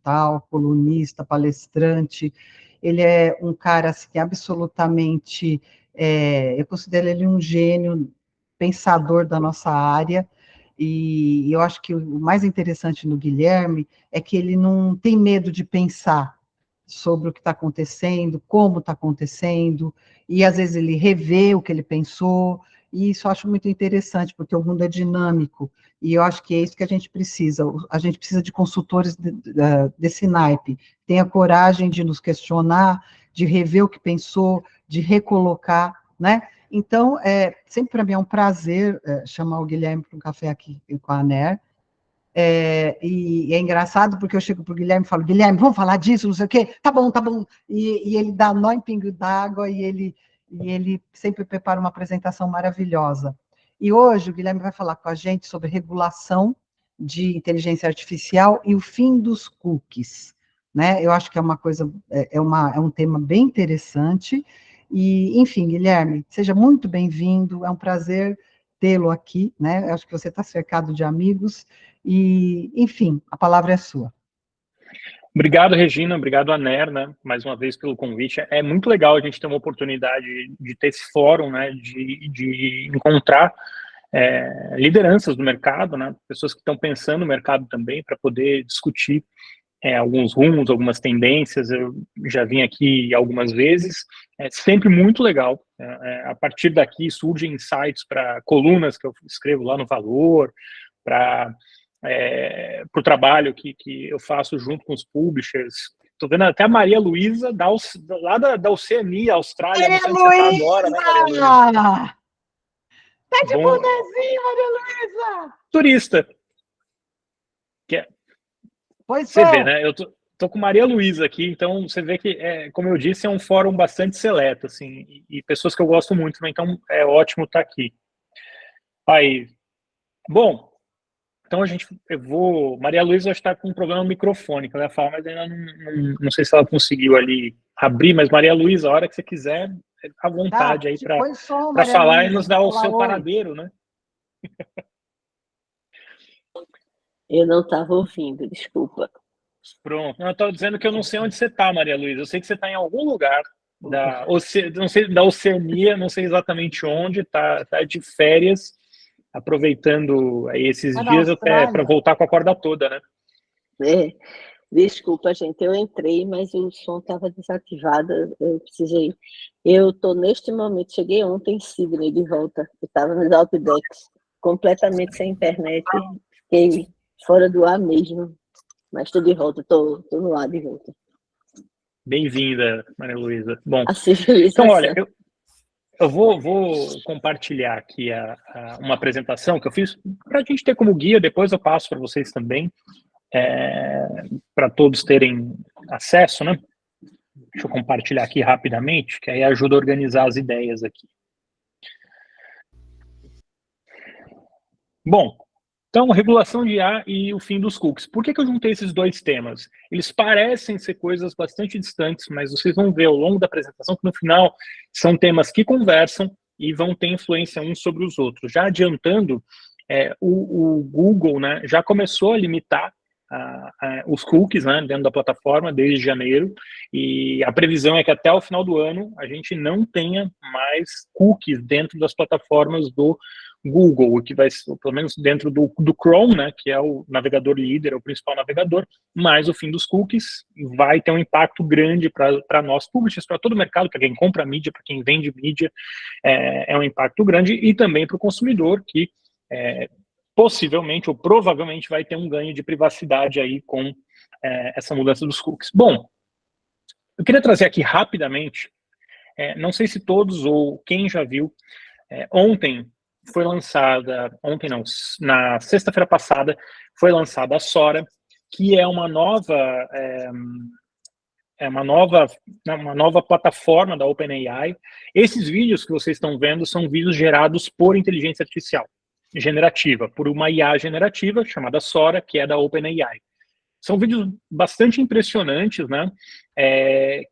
tal, colunista, palestrante. Ele é um cara assim, absolutamente, eu considero ele um gênio, pensador da nossa área, e eu acho que o mais interessante no Guilherme é que ele não tem medo de pensar sobre o que está acontecendo, como está acontecendo, e às vezes ele revê o que ele pensou, e isso eu acho muito interessante, porque o mundo é dinâmico, e eu acho que é isso que a gente precisa de consultores desse naipe, tenha coragem de nos questionar, de rever o que pensou, de recolocar, né? Então, sempre para mim é um prazer chamar o Guilherme para um café aqui com a ANER, e é engraçado porque eu chego para o Guilherme e falo, Guilherme, vamos falar disso, não sei o quê, tá bom, e ele dá nó em pingo d'água e ele sempre prepara uma apresentação maravilhosa. E hoje o Guilherme vai falar com a gente sobre regulação de inteligência artificial e o fim dos cookies, né? Eu acho que é uma coisa, é um tema bem interessante, e, enfim, Guilherme, seja muito bem-vindo, é um prazer tê-lo aqui, né? Eu acho que você está cercado de amigos, e, enfim, a palavra é sua. Obrigado, Regina, obrigado, ANER, né, mais uma vez pelo convite. É muito legal a gente ter uma oportunidade de ter esse fórum, né, de encontrar lideranças do mercado, né, pessoas que estão pensando no mercado também, para poder discutir alguns rumos, algumas tendências. Eu já vim aqui algumas vezes, é sempre muito legal. A partir daqui surgem insights para colunas que eu escrevo lá no Valor, para o trabalho que eu faço junto com os publishers. Estou vendo até a Maria Luísa, lá da Oceania, Austrália, não sei onde você está agora, né, Maria Luísa? Tá de bonezinho, Maria Luísa! Turista. Pois você vê, né? Eu tô com Maria Luísa aqui, então você vê que, como eu disse, é um fórum bastante seleto, assim, e pessoas que eu gosto muito, né? Então é ótimo estar aqui. Aí, bom, então Maria Luísa está com um problema no microfone, que ela ia falar, mas ainda não sei se ela conseguiu ali abrir, mas Maria Luísa, a hora que você quiser, à vontade aí para falar e nos dar o seu paradeiro, né? Eu não estava ouvindo, desculpa. Pronto. Eu estou dizendo que eu não sei onde você está, Maria Luísa. Eu sei que você está em algum lugar não sei, da Oceania, não sei exatamente onde, tá de férias, aproveitando aí esses dias até para voltar com a corda toda, né? Desculpa, gente, eu entrei, mas o som estava desativado, eu precisei. Eu estou neste momento, cheguei ontem em Sydney de volta, eu estava nos Outbacks, completamente sem internet, fiquei fora do ar mesmo, mas estou de volta, estou no ar de volta. Bem-vinda, Maria Luísa. Bom, então, olha, eu vou compartilhar aqui uma apresentação que eu fiz para a gente ter como guia, depois eu passo para vocês também, para todos terem acesso, né? Deixa eu compartilhar aqui rapidamente, que aí ajuda a organizar as ideias aqui. Bom, então, regulação de IA e o fim dos cookies. Por que eu juntei esses dois temas? Eles parecem ser coisas bastante distantes, mas vocês vão ver ao longo da apresentação que, no final, são temas que conversam e vão ter influência uns sobre os outros. Já adiantando, o Google, né, já começou a limitar os cookies, né, dentro da plataforma desde janeiro, e a previsão é que até o final do ano a gente não tenha mais cookies dentro das plataformas do Google, que vai ser, pelo menos dentro do Chrome, né, que é o navegador líder, é o principal navegador, mas o fim dos cookies vai ter um impacto grande para nós publishers, para todo o mercado, para quem compra mídia, para quem vende mídia, é um impacto grande, e também para o consumidor, que possivelmente ou provavelmente vai ter um ganho de privacidade aí com essa mudança dos cookies. Bom, eu queria trazer aqui rapidamente, não sei se todos ou quem já viu, ontem foi lançada, na sexta-feira passada, foi lançada a Sora, que é uma nova plataforma da OpenAI. Esses vídeos que vocês estão vendo são vídeos gerados por inteligência artificial generativa, por uma IA generativa chamada Sora, que é da OpenAI. São vídeos bastante impressionantes, né,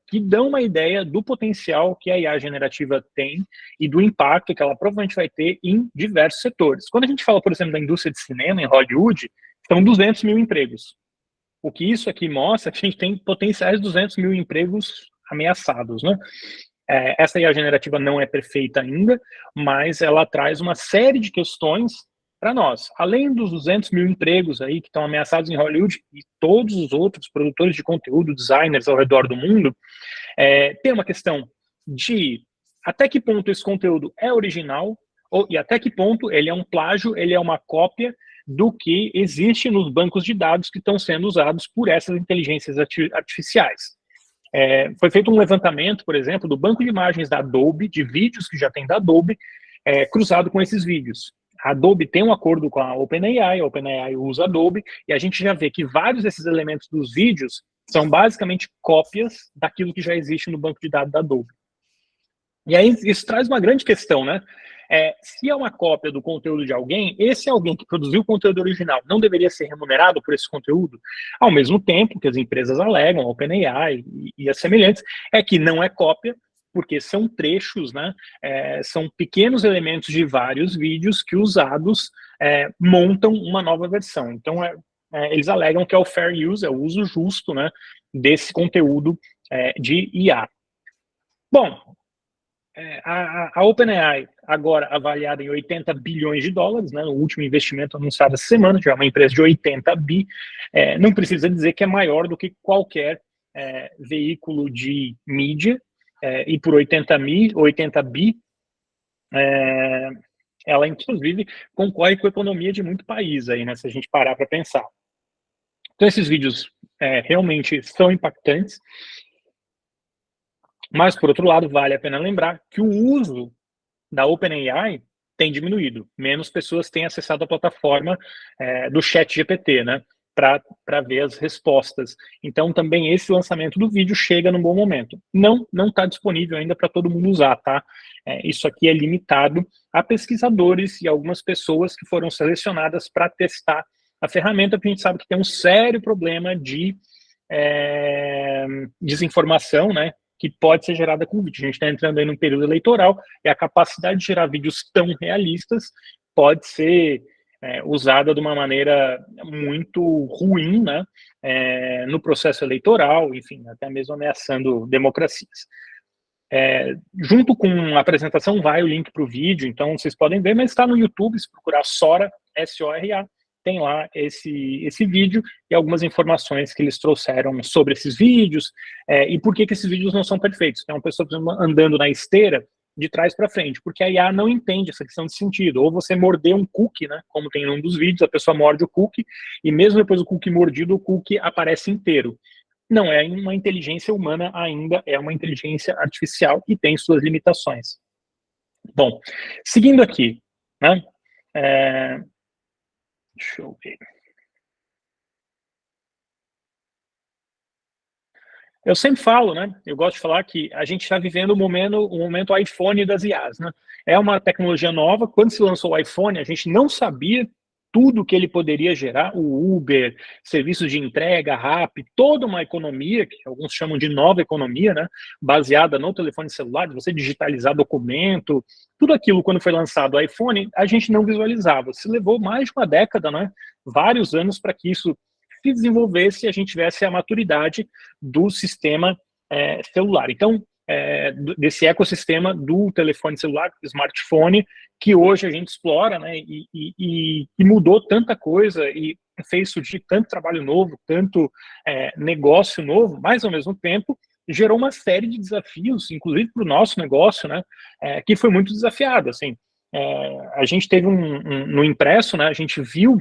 que dão uma ideia do potencial que a IA generativa tem e do impacto que ela provavelmente vai ter em diversos setores. Quando a gente fala, por exemplo, da indústria de cinema em Hollywood, são 200 mil empregos. O que isso aqui mostra é que a gente tem potenciais 200 mil empregos ameaçados, né? Essa IA generativa não é perfeita ainda, mas ela traz uma série de questões para nós. Além dos 200 mil empregos aí que estão ameaçados em Hollywood e todos os outros produtores de conteúdo, designers ao redor do mundo, tem uma questão de até que ponto esse conteúdo é original e até que ponto ele é um plágio, ele é uma cópia do que existe nos bancos de dados que estão sendo usados por essas inteligências artificiais. Foi feito um levantamento, por exemplo, do banco de imagens da Adobe, de vídeos que já tem da Adobe, cruzado com esses vídeos. A Adobe tem um acordo com a OpenAI usa a Adobe, e a gente já vê que vários desses elementos dos vídeos são basicamente cópias daquilo que já existe no banco de dados da Adobe. E aí isso traz uma grande questão, né? Se é uma cópia do conteúdo de alguém, esse alguém que produziu o conteúdo original não deveria ser remunerado por esse conteúdo? Ao mesmo tempo que as empresas alegam, a OpenAI e as semelhantes, é que não é cópia, porque são trechos, né? São pequenos elementos de vários vídeos que usados montam uma nova versão. Então, eles alegam que é o fair use, é o uso justo, né, desse conteúdo de IA. Bom, a OpenAI, agora avaliada em 80 bilhões de dólares, né, o último investimento anunciado essa semana, já é uma empresa de 80 bi, não precisa dizer que é maior do que qualquer veículo de mídia, e por 80 bi, ela inclusive concorre com a economia de muito país, aí, né, se a gente parar para pensar. Então esses vídeos realmente são impactantes, mas, por outro lado, vale a pena lembrar que o uso da OpenAI tem diminuído. Menos pessoas têm acessado a plataforma do ChatGPT, né, para ver as respostas. Então, também esse lançamento do vídeo chega num bom momento. Não está disponível ainda para todo mundo usar, tá? Isso aqui é limitado a pesquisadores e algumas pessoas que foram selecionadas para testar a ferramenta, porque a gente sabe que tem um sério problema de desinformação, né, que pode ser gerada com vídeo. A gente está entrando aí num período eleitoral e a capacidade de gerar vídeos tão realistas pode ser usada de uma maneira muito ruim, né, no processo eleitoral, enfim, até mesmo ameaçando democracias. Junto com a apresentação vai o link para o vídeo, então vocês podem ver, mas está no YouTube, se procurar Sora, S-O-R-A, tem lá esse vídeo e algumas informações que eles trouxeram sobre esses vídeos e por que esses vídeos não são perfeitos. Tem uma pessoa, por exemplo, andando na esteira de trás para frente, porque a IA não entende essa questão de sentido. Ou você morder um cookie, né, como tem em um dos vídeos, a pessoa morde o cookie e mesmo depois do cookie mordido, o cookie aparece inteiro. Não é uma inteligência humana ainda, é uma inteligência artificial e tem suas limitações. Bom, seguindo aqui, né, deixa eu ver. Eu sempre falo, né? Eu gosto de falar que a gente está vivendo o momento iPhone das IAs, né? É uma tecnologia nova. Quando se lançou o iPhone, a gente não sabia tudo que ele poderia gerar, o Uber, serviços de entrega, Rappi, toda uma economia, que alguns chamam de nova economia, né, baseada no telefone celular, de você digitalizar documento, tudo aquilo, quando foi lançado o iPhone, a gente não visualizava. Se levou mais de uma década, né, vários anos para que isso se desenvolvesse e a gente tivesse a maturidade do sistema celular. Então, desse ecossistema do telefone celular, do smartphone, que hoje a gente explora, né, e mudou tanta coisa e fez surgir tanto trabalho novo, tanto negócio novo, mas ao mesmo tempo gerou uma série de desafios, inclusive para o nosso negócio, né, que foi muito desafiado. Assim, a gente teve no impresso, né, a gente viu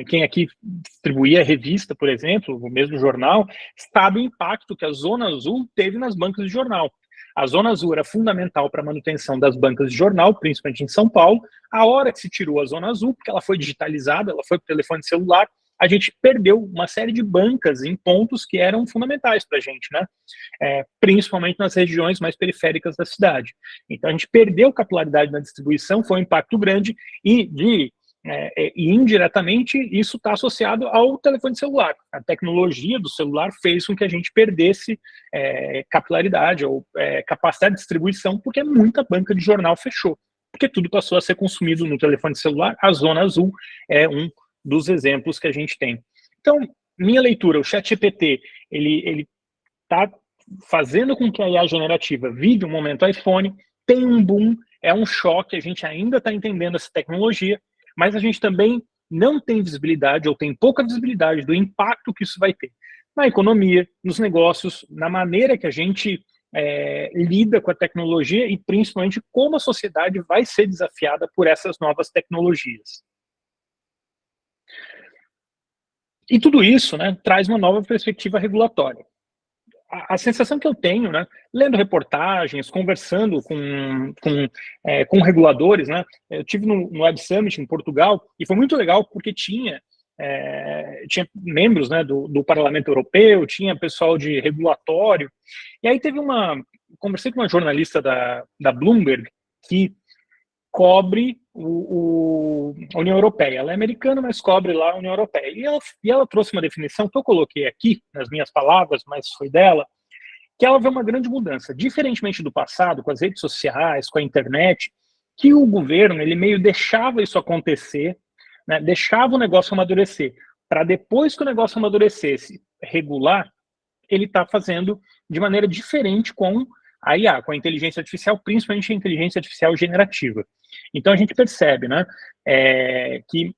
quem aqui distribuía revista, por exemplo, o mesmo jornal, sabe o impacto que a Zona Azul teve nas bancas de jornal. A Zona Azul era fundamental para a manutenção das bancas de jornal, principalmente em São Paulo. A hora que se tirou a Zona Azul, porque ela foi digitalizada, ela foi para o telefone celular, a gente perdeu uma série de bancas em pontos que eram fundamentais para a gente, né? Principalmente nas regiões mais periféricas da cidade. Então a gente perdeu capilaridade na distribuição, foi um impacto grande e indiretamente isso está associado ao telefone celular. A tecnologia do celular fez com que a gente perdesse capilaridade ou capacidade de distribuição, porque muita banca de jornal fechou, porque tudo passou a ser consumido no telefone celular. A Zona Azul é um dos exemplos que a gente tem. Então, minha leitura, o ChatGPT, ele está fazendo com que a IA generativa vive um momento iPhone, tem um boom, é um choque, a gente ainda está entendendo essa tecnologia, mas a gente também não tem visibilidade, ou tem pouca visibilidade do impacto que isso vai ter na economia, nos negócios, na maneira que a gente lida com a tecnologia e principalmente como a sociedade vai ser desafiada por essas novas tecnologias. E tudo isso, né, traz uma nova perspectiva regulatória. A sensação que eu tenho, né, lendo reportagens, conversando com reguladores, né, eu tive no Web Summit em Portugal e foi muito legal porque tinha membros, né, do Parlamento Europeu, tinha pessoal de regulatório, e aí conversei com uma jornalista da Bloomberg que cobre a União Europeia. Ela é americana, mas cobre lá a União Europeia. E ela trouxe uma definição que eu coloquei aqui, nas minhas palavras, mas foi dela, que ela vê uma grande mudança. Diferentemente do passado, com as redes sociais, com a internet, que o governo, ele meio deixava isso acontecer, né, deixava o negócio amadurecer, para depois que o negócio amadurecesse, regular, ele está fazendo de maneira diferente com a IA, com a inteligência artificial, principalmente a inteligência artificial generativa. Então a gente percebe, né, que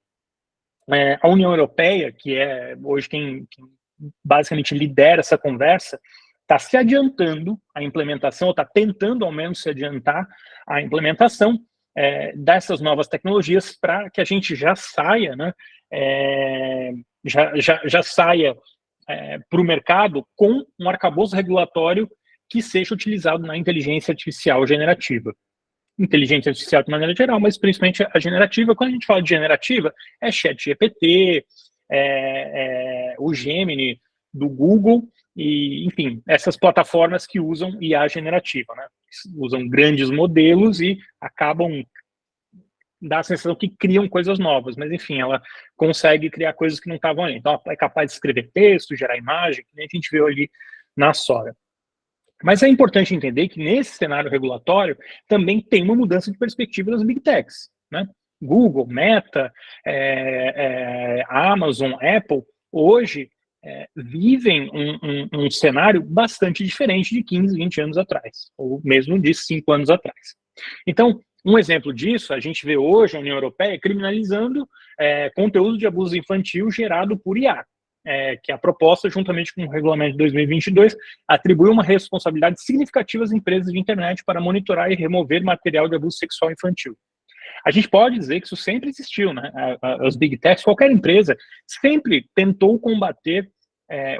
a União Europeia, que é hoje quem basicamente lidera essa conversa, está se adiantando a implementação, ou está tentando ao menos se adiantar a implementação dessas novas tecnologias para que a gente já saia, né, já saia para o mercado com um arcabouço regulatório que seja utilizado na inteligência artificial generativa. Inteligência artificial de maneira geral, mas principalmente a generativa. Quando a gente fala de generativa, é ChatGPT, o Gemini do Google, e, enfim, essas plataformas que usam IA generativa, né? Usam grandes modelos e acabam dá a sensação que criam coisas novas, mas enfim, ela consegue criar coisas que não estavam ali. Então, ela é capaz de escrever texto, gerar imagem, que nem a gente viu ali na Sora. Mas é importante entender que nesse cenário regulatório também tem uma mudança de perspectiva das Big Techs, né? Google, Meta, Amazon, Apple, hoje vivem um cenário bastante diferente de 15, 20 anos atrás, ou mesmo de 5 anos atrás. Então, um exemplo disso, a gente vê hoje a União Europeia criminalizando conteúdo de abuso infantil gerado por IA, que a proposta, juntamente com o regulamento de 2022, atribui uma responsabilidade significativa às empresas de internet para monitorar e remover material de abuso sexual infantil. A gente pode dizer que isso sempre existiu, né? As Big Techs, qualquer empresa, sempre tentou combater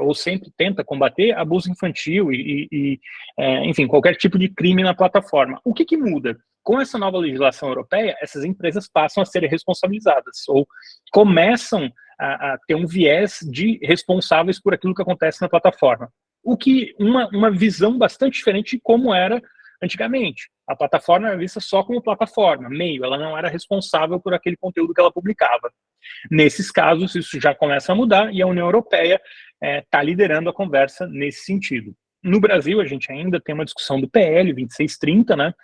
ou sempre tenta combater abuso infantil enfim, qualquer tipo de crime na plataforma. O que muda? Com essa nova legislação europeia, essas empresas passam a ser responsabilizadas, ou começam a ter um viés de responsáveis por aquilo que acontece na plataforma. O que uma visão bastante diferente de como era antigamente. A plataforma era vista só como plataforma, meio, ela não era responsável por aquele conteúdo que ela publicava. Nesses casos, isso já começa a mudar e a União Europeia está liderando a conversa nesse sentido. No Brasil, a gente ainda tem uma discussão do PL 2630, né?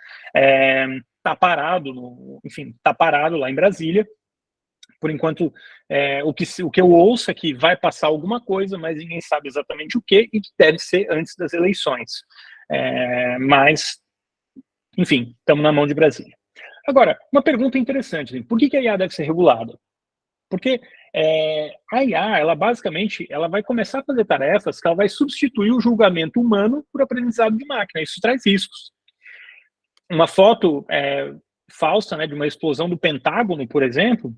Está parado, enfim, está parado lá em Brasília. Por enquanto, o que eu ouço é que vai passar alguma coisa, mas ninguém sabe exatamente o que, e que deve ser antes das eleições. Mas, enfim, estamos na mão de Brasília. Agora, uma pergunta interessante, por que a IA deve ser regulada? Porque a IA, ela basicamente, ela vai começar a fazer tarefas que ela vai substituir o julgamento humano por aprendizado de máquina. Isso traz riscos. Uma foto falsa, né, de uma explosão do Pentágono, por exemplo,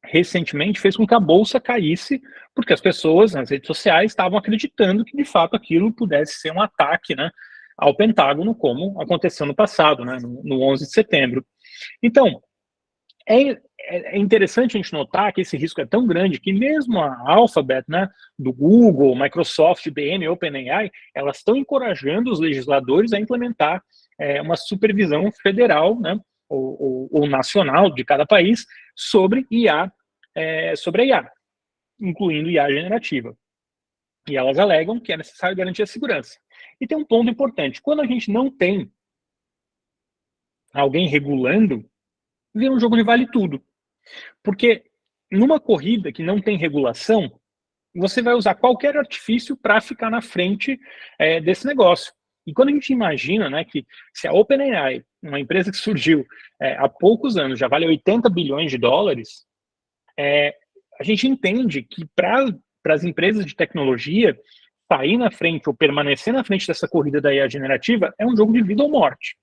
recentemente fez com que a bolsa caísse, porque as pessoas nas redes sociais estavam acreditando que, de fato, aquilo pudesse ser um ataque, né, ao Pentágono, como aconteceu no passado, né, no 11 de setembro. Então, é interessante a gente notar que esse risco é tão grande que mesmo a Alphabet, né, do Google, Microsoft, IBM, OpenAI, elas estão encorajando os legisladores a implementar uma supervisão federal, né, ou nacional de cada país sobre IA, sobre a IA, incluindo IA generativa. E elas alegam que é necessário garantir a segurança. E tem um ponto importante: quando a gente não tem alguém regulando, vira um jogo de vale tudo. Porque numa corrida que não tem regulação, você vai usar qualquer artifício para ficar na frente desse negócio. E quando a gente imagina, né, que se a OpenAI, uma empresa que surgiu há poucos anos, já vale 80 bilhões de dólares, a gente entende que para as empresas de tecnologia sair na frente ou permanecer na frente dessa corrida da IA generativa é um jogo de vida ou morte.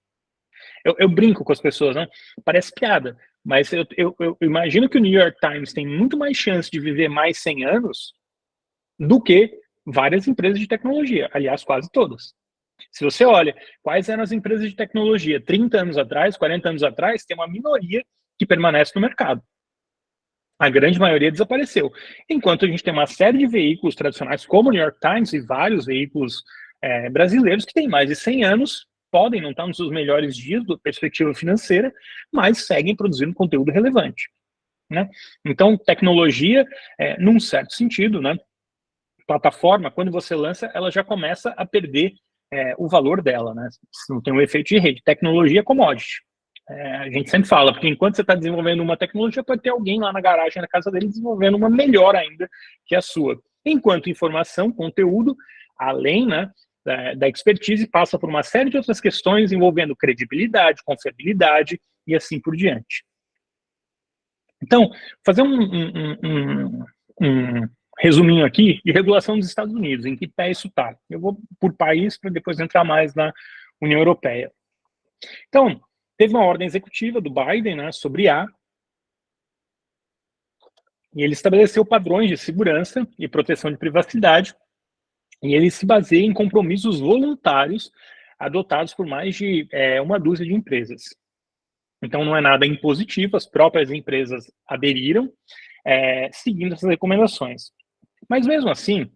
Eu brinco com as pessoas, né? Parece piada, mas eu imagino que o New York Times tem muito mais chance de viver mais 100 anos do que várias empresas de tecnologia, aliás, quase todas. Se você olha quais eram as empresas de tecnologia 30 anos atrás, 40 anos atrás, tem uma minoria que permanece no mercado. A grande maioria desapareceu. Enquanto a gente tem uma série de veículos tradicionais, como o New York Times e vários veículos brasileiros que têm mais de 100 anos, podem não estar nos seus melhores dias da perspectiva financeira, mas seguem produzindo conteúdo relevante, né? Então, tecnologia, num certo sentido, né? Plataforma, quando você lança, ela já começa a perder o valor dela, né? Não tem um efeito de rede. Tecnologia é commodity. A gente sempre fala, porque enquanto você está desenvolvendo uma tecnologia, pode ter alguém lá na garagem, na casa dele, desenvolvendo uma melhor ainda que a sua. Enquanto informação, conteúdo, além, né, da expertise, passa por uma série de outras questões envolvendo credibilidade, confiabilidade e assim por diante. Então, fazer um resuminho aqui de regulação dos Estados Unidos, em que pé isso está. Eu vou por país para depois entrar mais na União Europeia. Então, teve uma ordem executiva do Biden, né, sobre IA, e ele estabeleceu padrões de segurança e proteção de privacidade, e ele se baseia em compromissos voluntários adotados por mais de uma dúzia de empresas. Então, não é nada impositivo, as próprias empresas aderiram, seguindo essas recomendações. Mas, mesmo assim,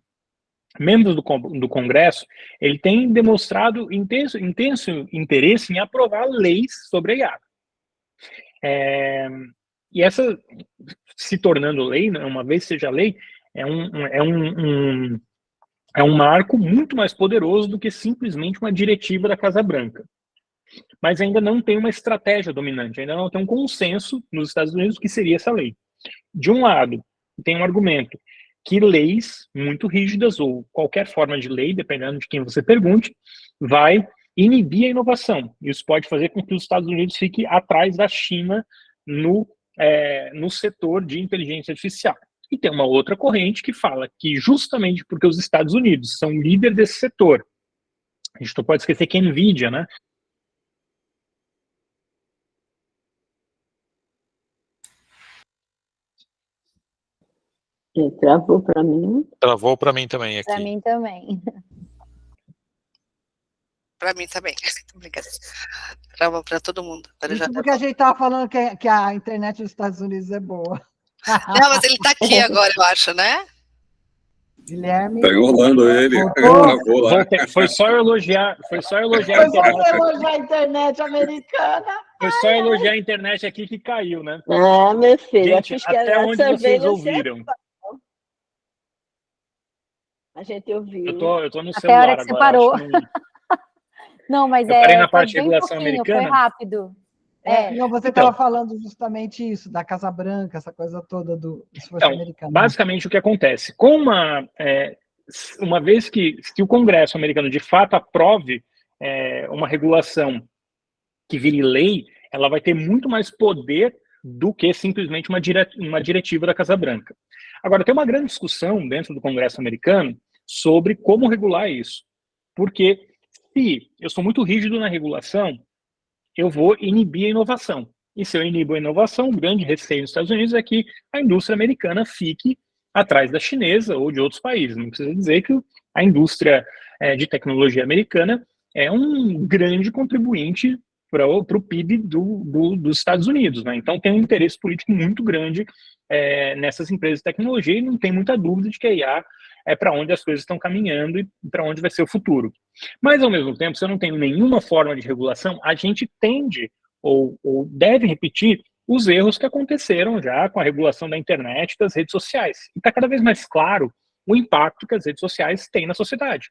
membros do Congresso, ele tem demonstrado intenso interesse em aprovar leis sobre a IA. E essa, se tornando lei, né, uma vez seja lei, é um marco muito mais poderoso do que simplesmente uma diretiva da Casa Branca. Mas ainda não tem uma estratégia dominante, ainda não tem um consenso nos Estados Unidos do que seria essa lei. De um lado, tem um argumento que leis muito rígidas, ou qualquer forma de lei, dependendo de quem você pergunte, vai inibir a inovação. Isso pode fazer com que os Estados Unidos fiquem atrás da China no setor de inteligência artificial. E tem uma outra corrente que fala que justamente porque os Estados Unidos são líder desse setor, a gente não pode esquecer que a NVIDIA, né? Travou para mim. Travou para mim também aqui. Para mim também. Para mim também. Obrigada. Travou para todo mundo. Isso porque a gente estava falando que a internet dos Estados Unidos é boa. Não, mas ele está aqui agora, eu acho, né? Guilherme. Tá enrolando ele. Foi só eu elogiar. Foi só elogiar a internet americana. Foi só elogiar a internet aqui que caiu, né? Ah, meu filho. Gente, até onde vocês ouviram? A gente ouviu. Eu tô no celular agora. Até a hora que você parou. Não, mas eu parei na parte de regulação americana. Foi rápido. Não, você estava falando justamente isso, da Casa Branca, essa coisa toda do esforço americano. Basicamente, o que acontece? Com uma vez que o Congresso americano de fato aprove uma regulação que vire lei, ela vai ter muito mais poder do que simplesmente uma diretiva da Casa Branca. Agora, tem uma grande discussão dentro do Congresso americano sobre como regular isso. Porque se eu sou muito rígido na regulação, eu vou inibir a inovação. E se eu inibo a inovação, o grande receio nos Estados Unidos é que a indústria americana fique atrás da chinesa ou de outros países. Não precisa dizer que a indústria de tecnologia americana é um grande contribuinte para o PIB dos Estados Unidos, né? Então tem um interesse político muito grande nessas empresas de tecnologia e não tem muita dúvida de que a IA é para onde as coisas estão caminhando e para onde vai ser o futuro. Mas, ao mesmo tempo, se eu não tenho nenhuma forma de regulação, a gente tende ou deve repetir os erros que aconteceram já com a regulação da internet e das redes sociais. E está cada vez mais claro o impacto que as redes sociais têm na sociedade.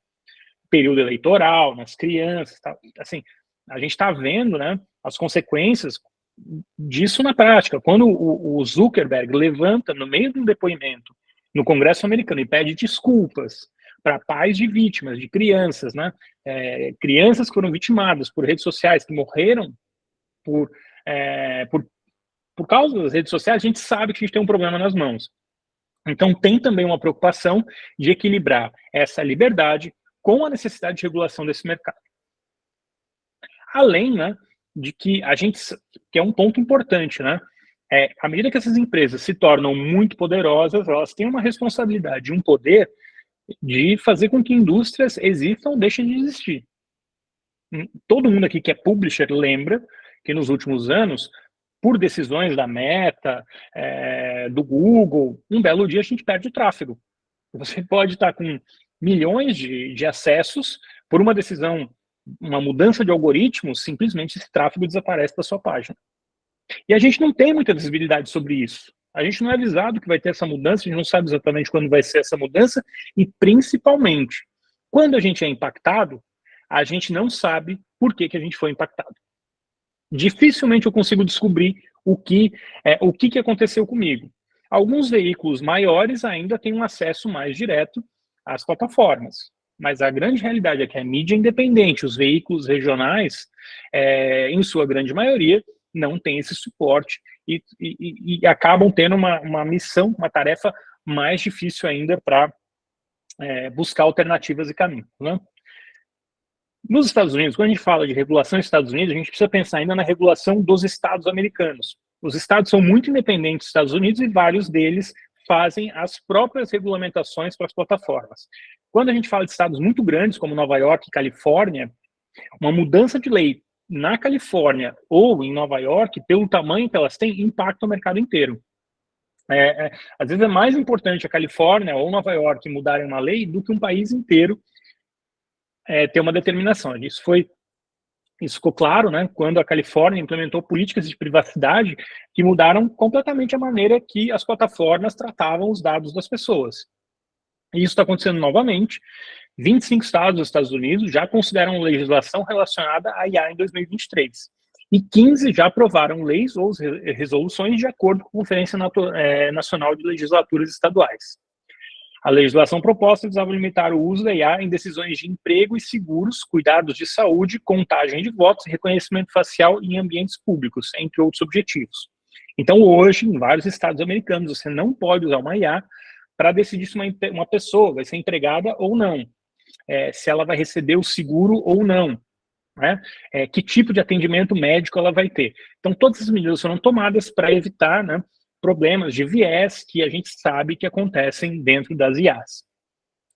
Período eleitoral, nas crianças, tá? Assim, a gente está vendo, né, as consequências disso na prática. Quando o Zuckerberg levanta, no meio de um depoimento, no Congresso americano e pede desculpas para pais de vítimas, de crianças, né? Crianças que foram vitimadas por redes sociais, que morreram por causa das redes sociais, a gente sabe que a gente tem um problema nas mãos. Então, tem também uma preocupação de equilibrar essa liberdade com a necessidade de regulação desse mercado. Além, né, de que que é um ponto importante, né? À medida que essas empresas se tornam muito poderosas, elas têm uma responsabilidade, um poder de fazer com que indústrias existam ou deixem de existir. Todo mundo aqui que é publisher lembra que nos últimos anos, por decisões da Meta, do Google, um belo dia a gente perde o tráfego. Você pode estar com milhões de acessos, por uma decisão, uma mudança de algoritmos, simplesmente esse tráfego desaparece da sua página. E a gente não tem muita visibilidade sobre isso. A gente não é avisado que vai ter essa mudança, a gente não sabe exatamente quando vai ser essa mudança, e principalmente, quando a gente é impactado, a gente não sabe por que a gente foi impactado. Dificilmente eu consigo descobrir o que aconteceu comigo. Alguns veículos maiores ainda têm um acesso mais direto às plataformas, mas a grande realidade é que a mídia independente, os veículos regionais, em sua grande maioria, não tem esse suporte e acabam tendo uma missão, uma tarefa mais difícil ainda para buscar alternativas e caminhos, né? Nos Estados Unidos, quando a gente fala de regulação nos Estados Unidos, a gente precisa pensar ainda na regulação dos estados americanos. Os estados são muito independentes dos Estados Unidos e vários deles fazem as próprias regulamentações para as plataformas. Quando a gente fala de estados muito grandes, como Nova York e Califórnia, uma mudança de lei na Califórnia ou em Nova York, pelo tamanho que elas têm, impacta o mercado inteiro. Às vezes é mais importante a Califórnia ou Nova York mudarem uma lei do que um país inteiro ter uma determinação. Isso ficou claro, né, quando a Califórnia implementou políticas de privacidade que mudaram completamente a maneira que as plataformas tratavam os dados das pessoas. E isso está acontecendo novamente. 25 estados dos Estados Unidos já consideram legislação relacionada à IA em 2023. E 15 já aprovaram leis ou resoluções de acordo com a Conferência Nacional de Legislaturas Estaduais. A legislação proposta visava limitar o uso da IA em decisões de emprego e seguros, cuidados de saúde, contagem de votos e reconhecimento facial em ambientes públicos, entre outros objetivos. Então, hoje, em vários estados americanos, você não pode usar uma IA para decidir se uma pessoa vai ser empregada ou não, se ela vai receber o seguro ou não, né? Que tipo de atendimento médico ela vai ter. Então, todas essas medidas foram tomadas para evitar, né, problemas de viés que a gente sabe que acontecem dentro das IAs.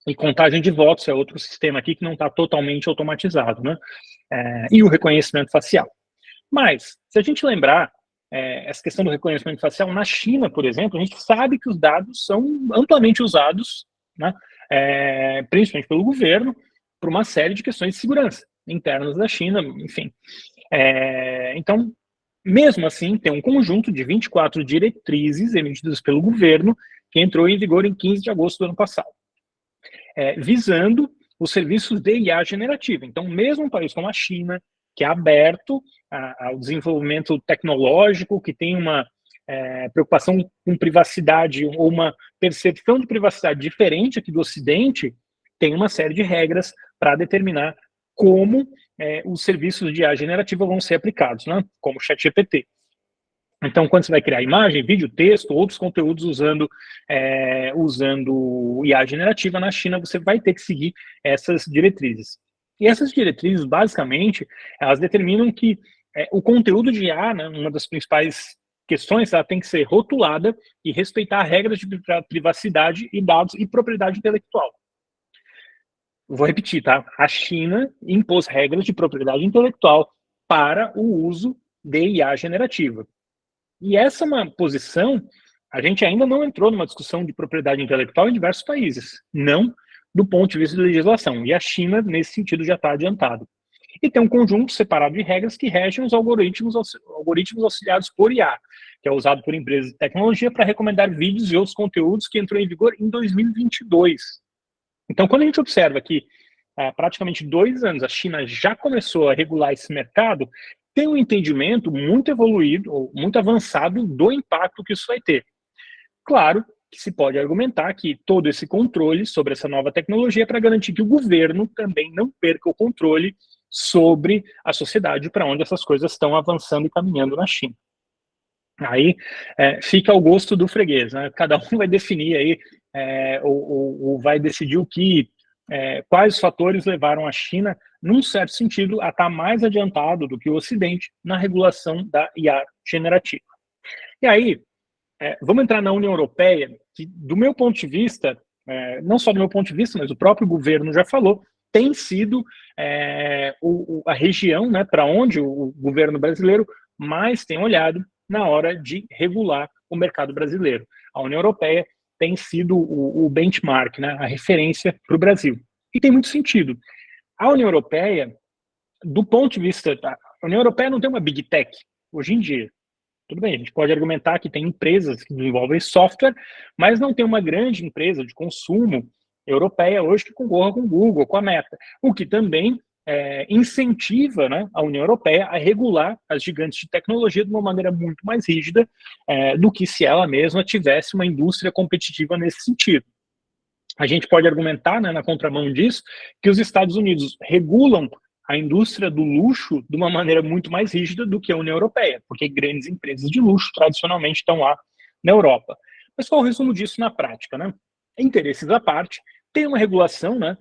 E contagem de votos é outro sistema aqui que não está totalmente automatizado, né? E o reconhecimento facial. Mas, se a gente lembrar, essa questão do reconhecimento facial, na China, por exemplo, a gente sabe que os dados são amplamente usados, né, principalmente pelo governo, por uma série de questões de segurança internas da China, enfim. Então, mesmo assim, tem um conjunto de 24 diretrizes emitidas pelo governo que entrou em vigor em 15 de agosto do ano passado, visando os serviços de IA generativa. Então, mesmo um país como a China, que é aberto ao desenvolvimento tecnológico, que tem uma preocupação com privacidade ou uma percepção de privacidade diferente aqui do Ocidente, tem uma série de regras para determinar como os serviços de IA generativa vão ser aplicados, né? Como o ChatGPT. Então, quando você vai criar imagem, vídeo, texto, outros conteúdos usando IA generativa na China, você vai ter que seguir essas diretrizes. E essas diretrizes, basicamente, elas determinam que o conteúdo de IA, né, uma das principais questões, ela tem que ser rotulada e respeitar regras de privacidade e dados e propriedade intelectual. Vou repetir, tá? A China impôs regras de propriedade intelectual para o uso de IA generativa. E essa é uma posição, a gente ainda não entrou numa discussão de propriedade intelectual em diversos países, não do ponto de vista de legislação. E a China, nesse sentido, já está adiantado. E tem um conjunto separado de regras que regem os algoritmos auxiliados por IA, que é usado por empresas de tecnologia para recomendar vídeos e outros conteúdos, que entrou em vigor em 2022. Então, quando a gente observa que há praticamente 2 anos a China já começou a regular esse mercado, tem um entendimento muito evoluído, ou muito avançado do impacto que isso vai ter. Claro que se pode argumentar que todo esse controle sobre essa nova tecnologia é para garantir que o governo também não perca o controle sobre a sociedade, para onde essas coisas estão avançando e caminhando na China. Aí fica ao gosto do freguês, né? Cada um vai definir aí, ou vai decidir quais fatores levaram a China, num certo sentido, a estar mais adiantado do que o Ocidente na regulação da IA generativa. E aí, vamos entrar na União Europeia, que, do meu ponto de vista, não só do meu ponto de vista, mas o próprio governo já falou, tem sido a região, né, para onde o governo brasileiro mais tem olhado na hora de regular o mercado brasileiro. A União Europeia tem sido o benchmark, né, a referência para o Brasil. E tem muito sentido. A União Europeia, do ponto de vista... A União Europeia não tem uma big tech hoje em dia. Tudo bem, a gente pode argumentar que tem empresas que desenvolvem software, mas não tem uma grande empresa de consumo europeia hoje que concorra com o Google, com a Meta, o que também incentiva, né, a União Europeia a regular as gigantes de tecnologia de uma maneira muito mais rígida do que se ela mesma tivesse uma indústria competitiva nesse sentido. A gente pode argumentar, né, na contramão disso, que os Estados Unidos regulam a indústria do luxo de uma maneira muito mais rígida do que a União Europeia, porque grandes empresas de luxo tradicionalmente estão lá na Europa. Mas qual é o resumo disso na prática, né? Interesses à parte, tem uma regulação, né,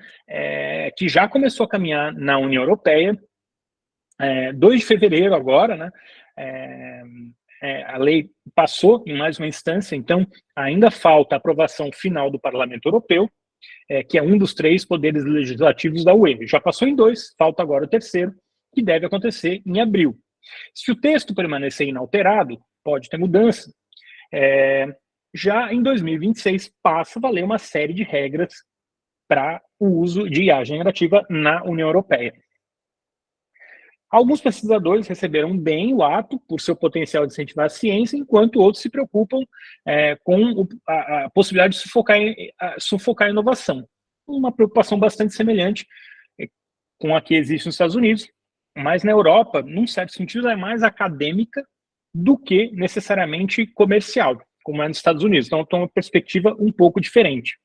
que já começou a caminhar na União Europeia, 2 de fevereiro agora, né, a lei passou em mais uma instância, então ainda falta a aprovação final do Parlamento Europeu, que é um dos 3 poderes legislativos da UE. Já passou em 2, falta agora o 3º, que deve acontecer em abril. Se o texto permanecer inalterado, pode ter mudança. Já em 2026 passa a valer uma série de regras para o uso de IA generativa na União Europeia. Alguns pesquisadores receberam bem o ato por seu potencial de incentivar a ciência, enquanto outros se preocupam com a possibilidade de sufocar a inovação. Uma preocupação bastante semelhante com a que existe nos Estados Unidos, mas na Europa, num certo sentido, é mais acadêmica do que necessariamente comercial, como é nos Estados Unidos. Então, tem uma perspectiva um pouco diferente.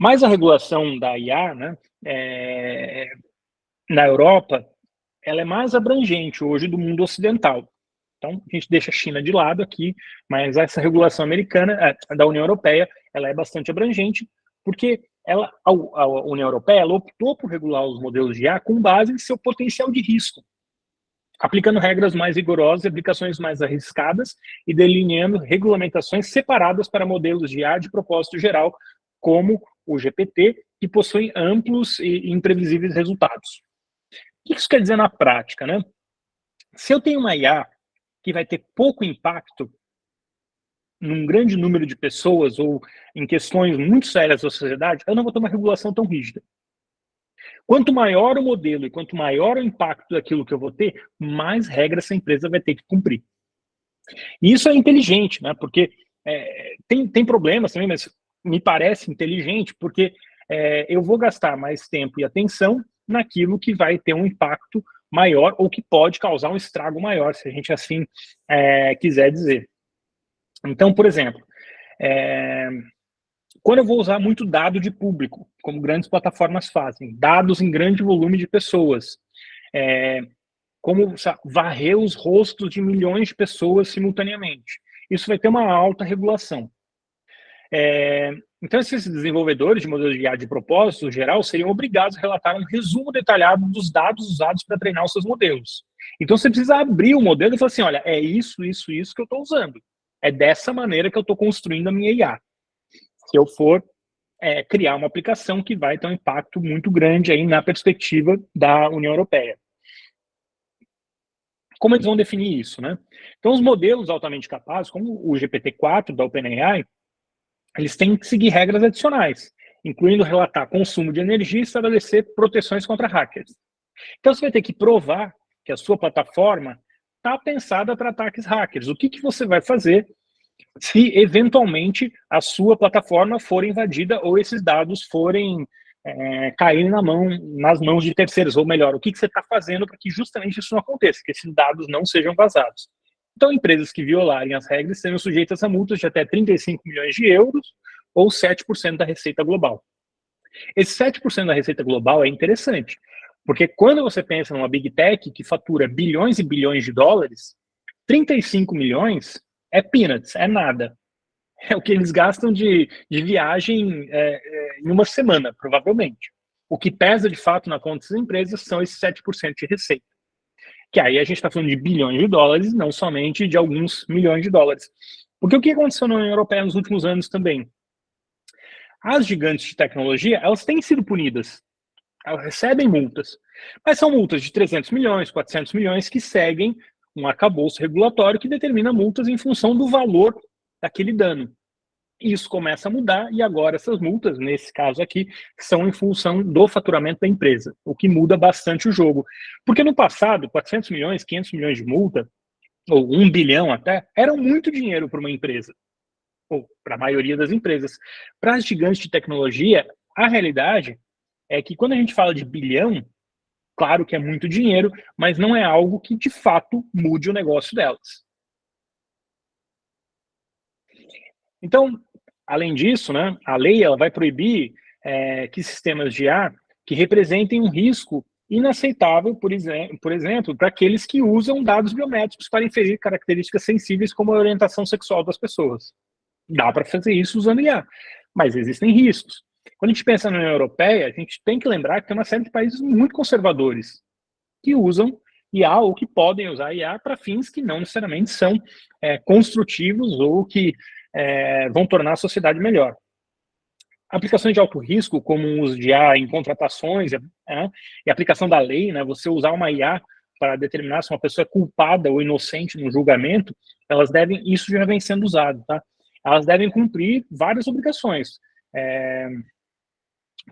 Mas a regulação da IA, né, na Europa, ela é mais abrangente hoje do mundo ocidental. Então, a gente deixa a China de lado aqui, mas essa regulação americana, da União Europeia, ela é bastante abrangente, porque a União Europeia ela optou por regular os modelos de IA com base em seu potencial de risco, aplicando regras mais rigorosas, aplicações mais arriscadas e delineando regulamentações separadas para modelos de IA de propósito geral, como o GPT, que possuem amplos e imprevisíveis resultados. O que isso quer dizer na prática, né? Se eu tenho uma IA que vai ter pouco impacto num grande número de pessoas ou em questões muito sérias da sociedade, eu não vou ter uma regulação tão rígida. Quanto maior o modelo e quanto maior o impacto daquilo que eu vou ter, mais regras essa empresa vai ter que cumprir. E isso é inteligente, né? Porque tem problemas também, mas me parece inteligente, porque eu vou gastar mais tempo e atenção naquilo que vai ter um impacto maior ou que pode causar um estrago maior, se a gente assim quiser dizer. Então, por exemplo, quando eu vou usar muito dado de público, como grandes plataformas fazem, dados em grande volume de pessoas, como varrer os rostos de milhões de pessoas simultaneamente, isso vai ter uma alta regulação. Então, esses desenvolvedores de modelos de IA de propósito geral seriam obrigados a relatar um resumo detalhado dos dados usados para treinar os seus modelos. Então, você precisa abrir o modelo e falar assim, olha, é isso que eu estou usando. É dessa maneira que eu estou construindo a minha IA. Se eu for criar uma aplicação que vai ter um impacto muito grande aí na perspectiva da União Europeia. Como eles vão definir isso, né? Então, os modelos altamente capazes, como o GPT-4 da OpenAI, eles têm que seguir regras adicionais, incluindo relatar consumo de energia e estabelecer proteções contra hackers. Então, você vai ter que provar que a sua plataforma está pensada para ataques hackers. O que você vai fazer se, eventualmente, a sua plataforma for invadida ou esses dados forem caírem nas mãos de terceiros? Ou melhor, o que você está fazendo para que justamente isso não aconteça, que esses dados não sejam vazados? Então, empresas que violarem as regras serão sujeitas a multas de até 35 milhões de euros ou 7% da receita global. Esse 7% da receita global é interessante, porque quando você pensa numa Big Tech que fatura bilhões e bilhões de dólares, 35 milhões é peanuts, é nada. É o que eles gastam de viagem em uma semana, provavelmente. O que pesa de fato na conta das empresas são esses 7% de receita. Que aí a gente está falando de bilhões de dólares, não somente de alguns milhões de dólares. Porque o que aconteceu na União Europeia nos últimos anos também? As gigantes de tecnologia, elas têm sido punidas. Elas recebem multas. Mas são multas de 300 milhões, 400 milhões, que seguem um arcabouço regulatório que determina multas em função do valor daquele dano. Isso começa a mudar e agora essas multas, nesse caso aqui, são em função do faturamento da empresa, o que muda bastante o jogo. Porque no passado, 400 milhões, 500 milhões de multa, ou 1 bilhão até, eram muito dinheiro para uma empresa, ou para a maioria das empresas. Para as gigantes de tecnologia, a realidade é que quando a gente fala de bilhão, claro que é muito dinheiro, mas não é algo que de fato mude o negócio delas. Então, além disso, né, a lei ela vai proibir que sistemas de IA que representem um risco inaceitável, por exemplo, para aqueles que usam dados biométricos para inferir características sensíveis como a orientação sexual das pessoas. Dá para fazer isso usando IA, mas existem riscos. Quando a gente pensa na União Europeia, a gente tem que lembrar que tem uma série de países muito conservadores que usam IA ou que podem usar IA para fins que não necessariamente são construtivos ou que vão tornar a sociedade melhor. Aplicações de alto risco, como o uso de IA em contratações e aplicação da lei, né, você usar uma IA para determinar se uma pessoa é culpada ou inocente no julgamento, isso já vem sendo usado, tá? Elas devem cumprir várias obrigações.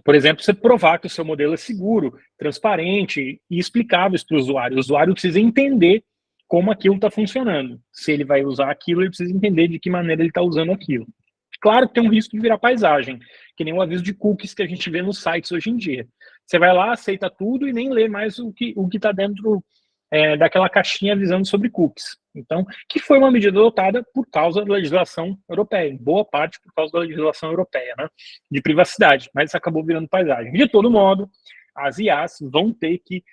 Por exemplo, você provar que o seu modelo é seguro, transparente e explicável para o usuário. O usuário precisa entender como aquilo está funcionando. Se ele vai usar aquilo, ele precisa entender de que maneira ele está usando aquilo. Claro que tem um risco de virar paisagem, que nem o aviso de cookies que a gente vê nos sites hoje em dia. Você vai lá, aceita tudo e nem lê mais o que está dentro daquela caixinha avisando sobre cookies. Então, que foi uma medida adotada por causa da legislação europeia, em boa parte por causa da legislação europeia, né, de privacidade, mas acabou virando paisagem. De todo modo, as IAs vão ter que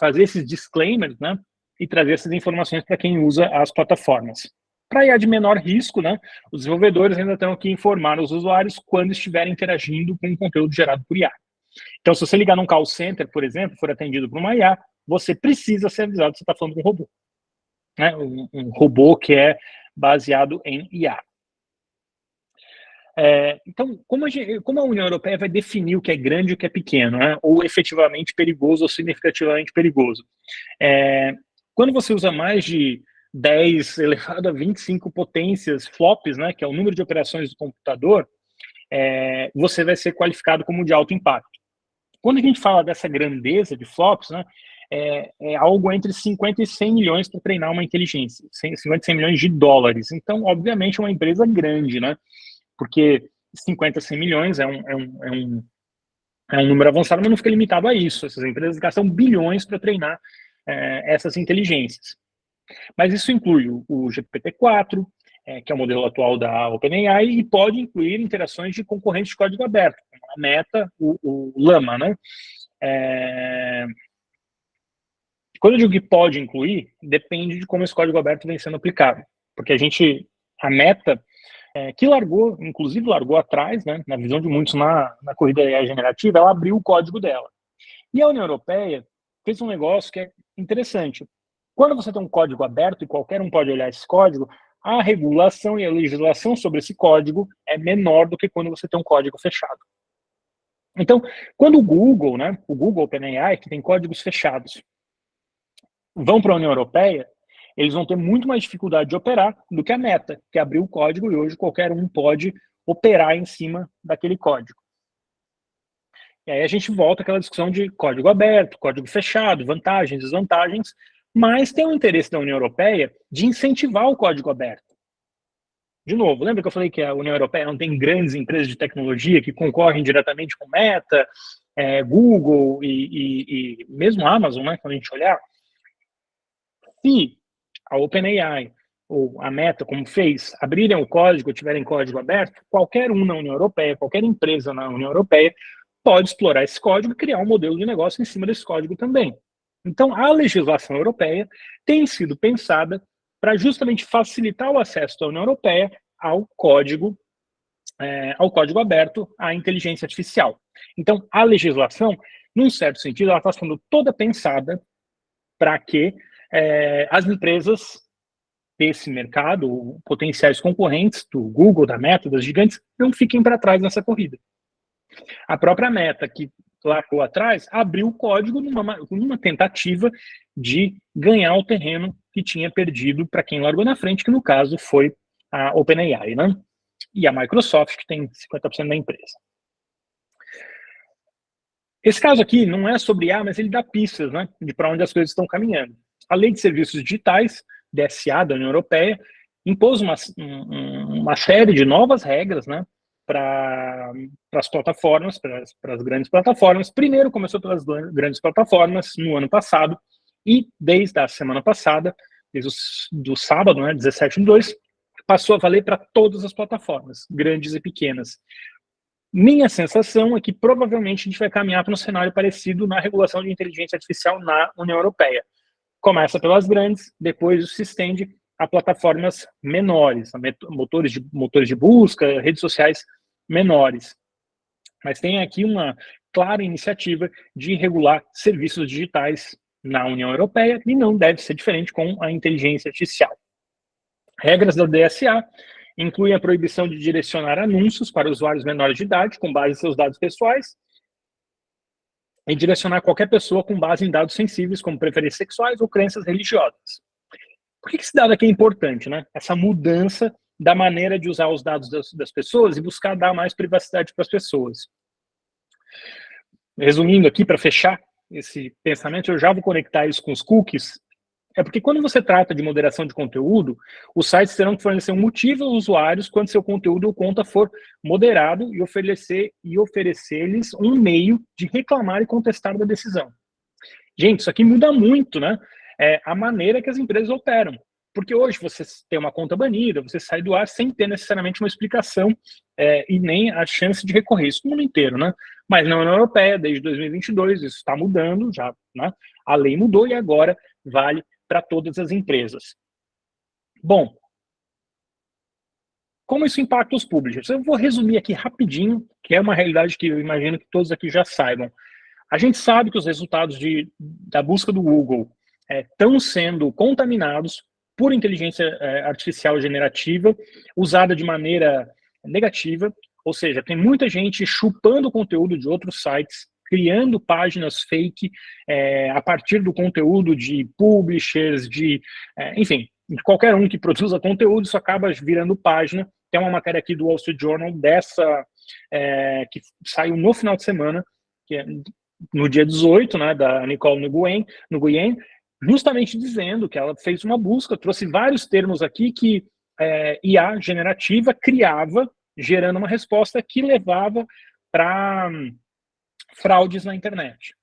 fazer esses disclaimers, né, e trazer essas informações para quem usa as plataformas. Para IA de menor risco, né, os desenvolvedores ainda terão que informar os usuários quando estiverem interagindo com o conteúdo gerado por IA. Então, se você ligar num call center, por exemplo, for atendido por uma IA, você precisa ser avisado que você está falando com um robô. Né? Um robô que é baseado em IA. Então, como a União Europeia vai definir o que é grande e o que é pequeno, né? Ou efetivamente perigoso ou significativamente perigoso? Quando você usa mais de 10 elevado a 25 potências flops, né, que é o número de operações do computador, você vai ser qualificado como de alto impacto. Quando a gente fala dessa grandeza de flops, né, é algo entre 50 e 100 milhões para treinar uma inteligência, 50 e 100 milhões de dólares. Então, obviamente, é uma empresa grande, né, porque 50 a 100 milhões é um número avançado, mas não fica limitado a isso. Essas empresas gastam bilhões para treinar essas inteligências. Mas isso inclui o GPT-4, que é o modelo atual da OpenAI, e pode incluir interações de concorrentes de código aberto, como a Meta, o Llama, né? Quando eu digo que pode incluir, depende de como esse código aberto vem sendo aplicado. Porque a Meta, que inclusive largou atrás, né, na visão de muitos na corrida AI generativa, ela abriu o código dela. E a União Europeia fez um negócio que é interessante. Quando você tem um código aberto e qualquer um pode olhar esse código, a regulação e a legislação sobre esse código é menor do que quando você tem um código fechado. Então, quando o Google, né, o Google OpenAI, que tem códigos fechados, vão para a União Europeia, eles vão ter muito mais dificuldade de operar do que a Meta, que abriu o código e hoje qualquer um pode operar em cima daquele código. E aí a gente volta àquela discussão de código aberto, código fechado, vantagens, desvantagens, mas tem um interesse da União Europeia de incentivar o código aberto. De novo, lembra que eu falei que a União Europeia não tem grandes empresas de tecnologia que concorrem diretamente com Meta, Google e mesmo Amazon, né, quando a gente olhar? Se a OpenAI ou a Meta, como fez, abrirem o código, tiverem código aberto, qualquer um na União Europeia, qualquer empresa na União Europeia pode explorar esse código e criar um modelo de negócio em cima desse código também. Então, a legislação europeia tem sido pensada para justamente facilitar o acesso da União Europeia ao código aberto à inteligência artificial. Então, a legislação, num certo sentido, ela está sendo toda pensada para que as empresas desse mercado, potenciais concorrentes do Google, da Meta, das gigantes, não fiquem para trás nessa corrida. A própria Meta, que largou atrás, abriu o código numa tentativa de ganhar o terreno que tinha perdido para quem largou na frente, que no caso foi a OpenAI, né? E a Microsoft, que tem 50% da empresa. Esse caso aqui não é sobre IA, mas ele dá pistas, né, de para onde as coisas estão caminhando. A Lei de Serviços Digitais, DSA, da União Europeia, impôs uma série de novas regras, né, para as plataformas, para as grandes plataformas. Primeiro começou pelas grandes plataformas no ano passado, e desde a semana passada, desde do sábado, né, 17/2, passou a valer para todas as plataformas, grandes e pequenas. Minha sensação é que provavelmente a gente vai caminhar para um cenário parecido na regulação de inteligência artificial na União Europeia. Começa pelas grandes, depois se estende a plataformas menores, motores de busca, redes sociais menores. Mas tem aqui uma clara iniciativa de regular serviços digitais na União Europeia e não deve ser diferente com a inteligência artificial. Regras da DSA incluem a proibição de direcionar anúncios para usuários menores de idade com base em seus dados pessoais e direcionar qualquer pessoa com base em dados sensíveis como preferências sexuais ou crenças religiosas. Por que esse dado aqui é importante, né? Essa mudança da maneira de usar os dados das pessoas e buscar dar mais privacidade para as pessoas. Resumindo aqui, para fechar esse pensamento, eu já vou conectar isso com os cookies. É porque quando você trata de moderação de conteúdo, os sites terão que fornecer um motivo aos usuários quando seu conteúdo ou conta for moderado e oferecer-lhes um meio de reclamar e contestar da decisão. Gente, isso aqui muda muito, né? A maneira que as empresas operam. Porque hoje você tem uma conta banida, você sai do ar sem ter necessariamente uma explicação e nem a chance de recorrer. Isso no mundo inteiro, né? Mas na União Europeia, desde 2022, isso está mudando, já, né? A lei mudou e agora vale para todas as empresas. Bom, como isso impacta os publishers? Eu vou resumir aqui rapidinho, que é uma realidade que eu imagino que todos aqui já saibam. A gente sabe que os resultados da busca do Google estão sendo contaminados por inteligência artificial generativa, usada de maneira negativa, ou seja, tem muita gente chupando o conteúdo de outros sites, criando páginas fake a partir do conteúdo de publishers, enfim, de qualquer um que produza conteúdo, isso acaba virando página. Tem uma matéria aqui do Wall Street Journal que saiu no final de semana, que é no dia 18, né, da Nicole Nguyen, justamente dizendo que ela fez uma busca, trouxe vários termos aqui que IA generativa criava, gerando uma resposta que levava para fraudes na internet.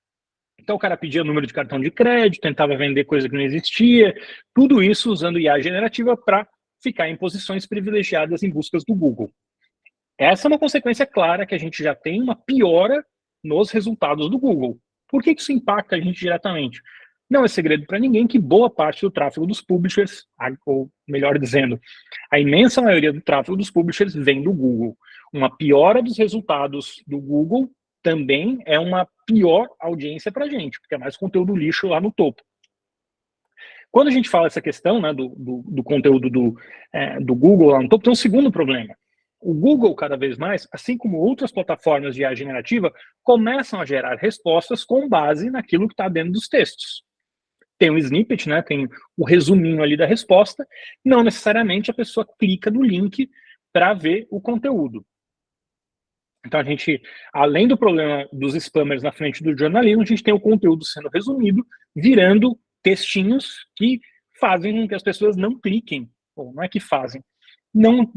Então o cara pedia número de cartão de crédito, tentava vender coisa que não existia, tudo isso usando IA generativa para ficar em posições privilegiadas em buscas do Google. Essa é uma consequência clara que a gente já tem uma piora nos resultados do Google. Por que isso impacta a gente diretamente? Não é segredo para ninguém que boa parte do tráfego dos publishers, ou melhor dizendo, a imensa maioria do tráfego dos publishers vem do Google. Uma piora dos resultados do Google também é uma pior audiência para a gente, porque é mais conteúdo lixo lá no topo. Quando a gente fala essa questão, né, do conteúdo do Google lá no topo, tem um segundo problema. O Google, cada vez mais, assim como outras plataformas de IA generativa, começam a gerar respostas com base naquilo que está dentro dos textos. Tem um snippet, né, tem o resuminho ali da resposta, não necessariamente a pessoa clica no link para ver o conteúdo. Então a gente, além do problema dos spammers na frente do jornalismo, a gente tem o conteúdo sendo resumido, virando textinhos que fazem com que as pessoas não cliquem, ou não é que fazem, não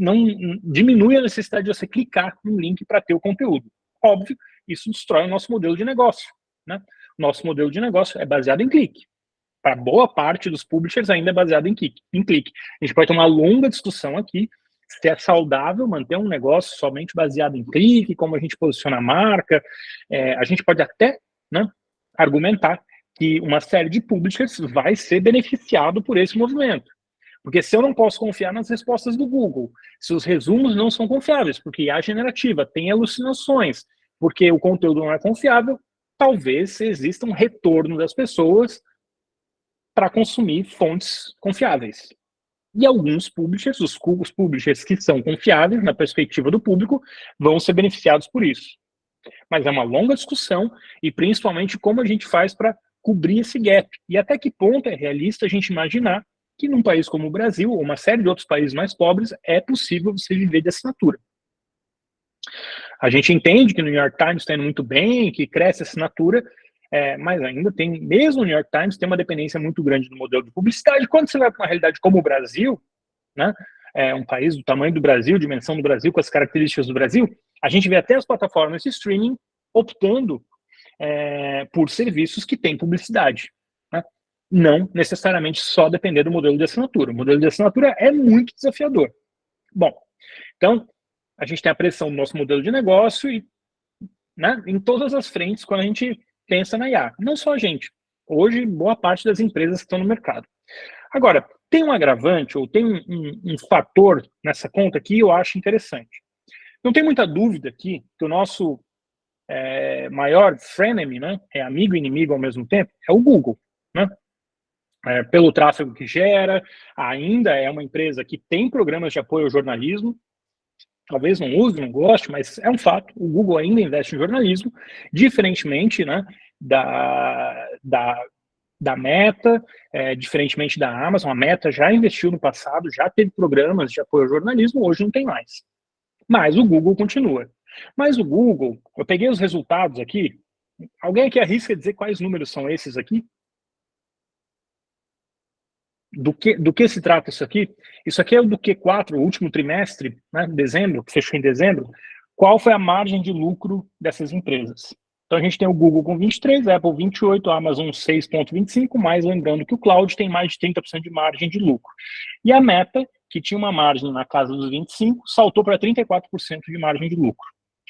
diminui a necessidade de você clicar no link para ter o conteúdo. Óbvio, isso destrói o nosso modelo de negócio, né? Nosso modelo de negócio é baseado em clique. para boa parte dos publishers ainda é baseado em clique. A gente pode ter uma longa discussão aqui se é saudável manter um negócio somente baseado em clique, como a gente posiciona a marca. A gente pode até, né, argumentar que uma série de publishers vai ser beneficiado por esse movimento. Porque se eu não posso confiar nas respostas do Google, se os resumos não são confiáveis, porque IA generativa tem alucinações, porque o conteúdo não é confiável, talvez exista um retorno das pessoas para consumir fontes confiáveis. E alguns publishers, os publishers que são confiáveis na perspectiva do público, vão ser beneficiados por isso. Mas é uma longa discussão, e principalmente como a gente faz para cobrir esse gap. E até que ponto é realista a gente imaginar que num país como o Brasil, ou uma série de outros países mais pobres, é possível você viver de assinatura. A gente entende que no New York Times está indo muito bem, que cresce a assinatura, mas ainda tem, mesmo o New York Times, tem uma dependência muito grande do modelo de publicidade. Quando você vai para uma realidade como o Brasil, né, um país do tamanho do Brasil, dimensão do Brasil, com as características do Brasil, a gente vê até as plataformas de streaming optando por serviços que têm publicidade, né? Não necessariamente só depender do modelo de assinatura. O modelo de assinatura é muito desafiador. Bom, então, a gente tem a pressão do nosso modelo de negócio e, né, em todas as frentes quando a gente pensa na IA. Não só a gente. Hoje, boa parte das empresas que estão no mercado. Agora, tem um agravante, ou tem um fator nessa conta que eu acho interessante. Não tem muita dúvida aqui que o nosso maior frenemy, né, amigo e inimigo ao mesmo tempo, é o Google, né? Pelo tráfego que gera, ainda é uma empresa que tem programas de apoio ao jornalismo, talvez não use, não goste, mas é um fato, o Google ainda investe em jornalismo, diferentemente, né, da Meta, diferentemente da Amazon. A Meta já investiu no passado, já teve programas de apoio ao jornalismo, hoje não tem mais. Mas o Google continua. Mas o Google, eu peguei os resultados aqui, alguém aqui arrisca dizer quais números são esses aqui? Do que se trata isso aqui? Isso aqui é o do Q4, o último trimestre, né, dezembro, que fechou em dezembro. Qual foi a margem de lucro dessas empresas? Então a gente tem o Google com 23, a Apple 28, a Amazon 6,25, mas lembrando que o Cloud tem mais de 30% de margem de lucro. E a Meta, que tinha uma margem na casa dos 25%, saltou para 34% de margem de lucro.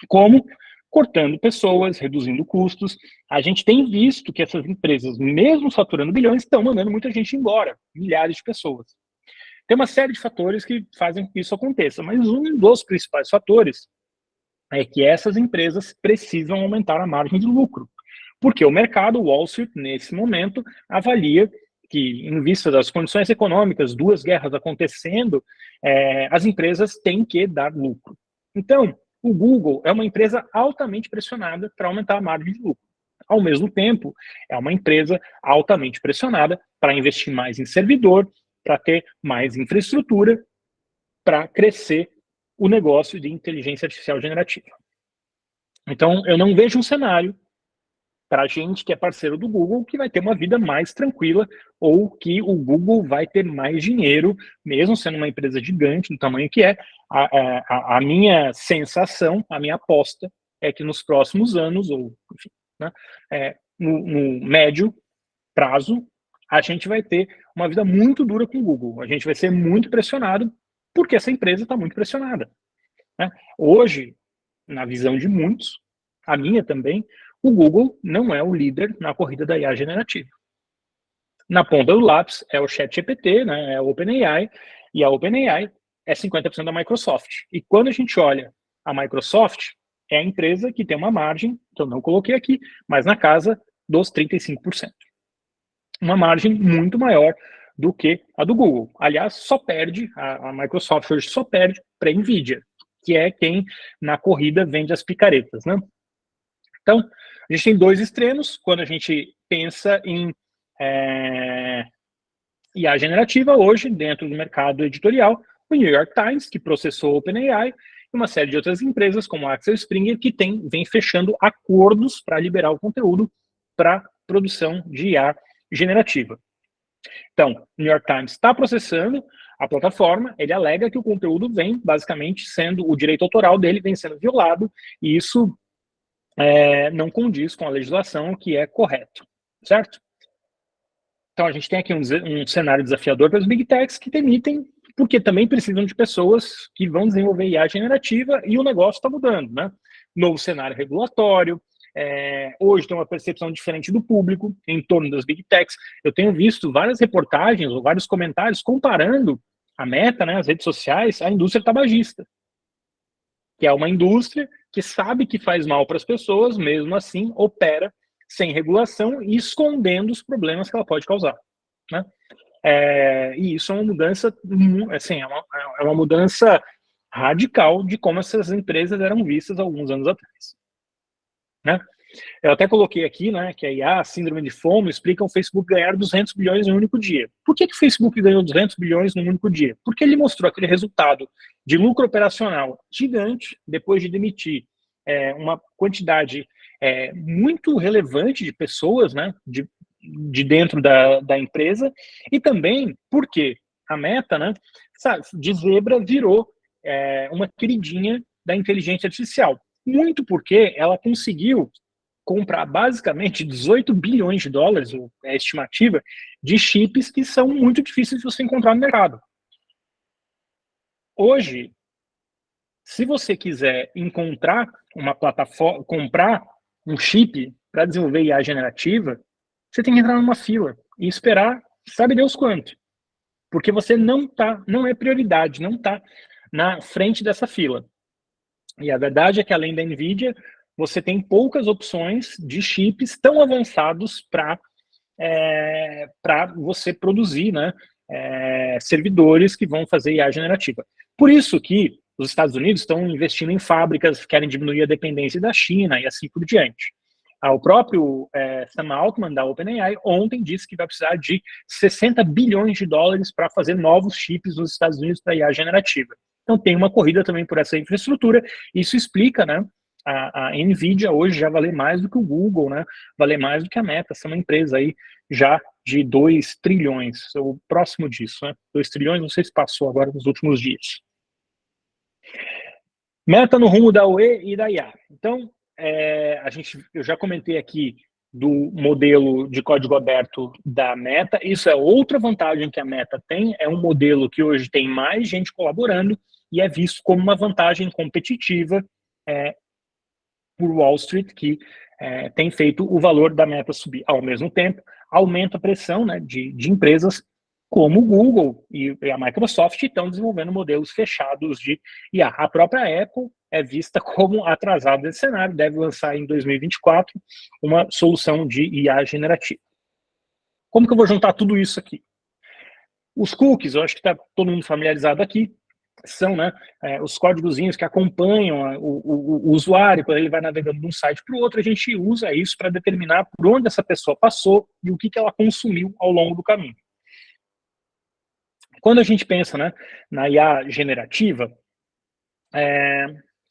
Como? Cortando pessoas, reduzindo custos. A gente tem visto que essas empresas, mesmo faturando bilhões, estão mandando muita gente embora, milhares de pessoas. Tem uma série de fatores que fazem que isso aconteça, mas um dos principais fatores é que essas empresas precisam aumentar a margem de lucro, porque o mercado, o Wall Street, nesse momento, avalia que, em vista das condições econômicas, 2 guerras acontecendo, as empresas têm que dar lucro. Então, o Google é uma empresa altamente pressionada para aumentar a margem de lucro. Ao mesmo tempo, é uma empresa altamente pressionada para investir mais em servidor, para ter mais infraestrutura, para crescer o negócio de inteligência artificial generativa. Então, eu não vejo um cenário para a gente que é parceiro do Google que vai ter uma vida mais tranquila ou que o Google vai ter mais dinheiro, mesmo sendo uma empresa gigante do tamanho que é. A minha sensação, a minha aposta é que nos próximos anos, ou enfim, né, no médio prazo, a gente vai ter uma vida muito dura com o Google. A gente vai ser muito pressionado porque essa empresa está muito pressionada, né? Hoje, na visão de muitos, a minha também, o Google não é o líder na corrida da IA generativa. Na ponta do lápis é o ChatGPT, né, é o OpenAI, e a OpenAI é 50% da Microsoft. E quando a gente olha a Microsoft, é a empresa que tem uma margem, que eu não coloquei aqui, mas na casa dos 35%. Uma margem muito maior do que a do Google. Aliás, só perde, a Microsoft hoje só perde para a NVIDIA, que é quem na corrida vende as picaretas, né? Então, a gente tem 2 extremos quando a gente pensa em IA generativa hoje, dentro do mercado editorial, o New York Times, que processou o OpenAI, e uma série de outras empresas, como a Axel Springer, que vem fechando acordos para liberar o conteúdo para produção de IA generativa. Então, o New York Times está processando a plataforma, ele alega que o conteúdo vem, basicamente, sendo, o direito autoral dele vem sendo violado, e isso não condiz com a legislação, que é correto, certo? Então, a gente tem aqui um cenário desafiador para as Big Techs que demitem, porque também precisam de pessoas que vão desenvolver IA generativa e o negócio está mudando, né? Novo cenário regulatório, hoje tem uma percepção diferente do público em torno das Big Techs. Eu tenho visto várias reportagens ou vários comentários comparando a Meta, né, as redes sociais, à indústria tabagista, que é uma indústria que sabe que faz mal para as pessoas, mesmo assim opera sem regulação e escondendo os problemas que ela pode causar, né? E isso é uma mudança, assim, é uma mudança radical de como essas empresas eram vistas alguns anos atrás, né? Eu até coloquei aqui, né, que a IA, a síndrome de FOMO, explica o Facebook ganhar 200 bilhões em um único dia. Por que o Facebook ganhou 200 bilhões num único dia? Porque ele mostrou aquele resultado de lucro operacional gigante depois de demitir uma quantidade muito relevante de pessoas, né, de dentro da empresa, e também porque a Meta, né, de zebra virou uma queridinha da inteligência artificial. Muito porque ela conseguiu comprar basicamente 18 bilhões de dólares, é a estimativa, de chips que são muito difíceis de você encontrar no mercado. Hoje, se você quiser encontrar uma plataforma, comprar um chip para desenvolver IA generativa, você tem que entrar numa fila e esperar, sabe Deus quanto. Porque você não é prioridade, não está na frente dessa fila. E a verdade é que, além da NVIDIA, você tem poucas opções de chips tão avançados para você produzir, né, servidores que vão fazer IA generativa. Por isso que os Estados Unidos estão investindo em fábricas, querem diminuir a dependência da China e assim por diante. O próprio Sam Altman, da OpenAI, ontem disse que vai precisar de 60 bilhões de dólares para fazer novos chips nos Estados Unidos para IA generativa. Então tem uma corrida também por essa infraestrutura. Isso explica, né, a NVIDIA hoje já valer mais do que o Google, né, valer mais do que a Meta, ser uma empresa aí já de 2 trilhões, ou próximo disso, né, 2 trilhões, não sei se passou agora nos últimos dias. Meta no rumo da UE e da IA. Então, eu já comentei aqui do modelo de código aberto da Meta. Isso é outra vantagem que a Meta tem, é um modelo que hoje tem mais gente colaborando e é visto como uma vantagem competitiva por Wall Street, que tem feito o valor da Meta subir. Ao mesmo tempo, aumenta a pressão, né, de empresas como o Google e a Microsoft estão desenvolvendo modelos fechados de IA. A própria Apple é vista como atrasada nesse cenário, deve lançar em 2024 uma solução de IA generativa. Como que eu vou juntar tudo isso aqui? Os cookies, eu acho que está todo mundo familiarizado aqui, são, né, os códigozinhos que acompanham o usuário quando ele vai navegando de um site para o outro. A gente usa isso para determinar por onde essa pessoa passou e o que ela consumiu ao longo do caminho. Quando a gente pensa, né, na IA generativa,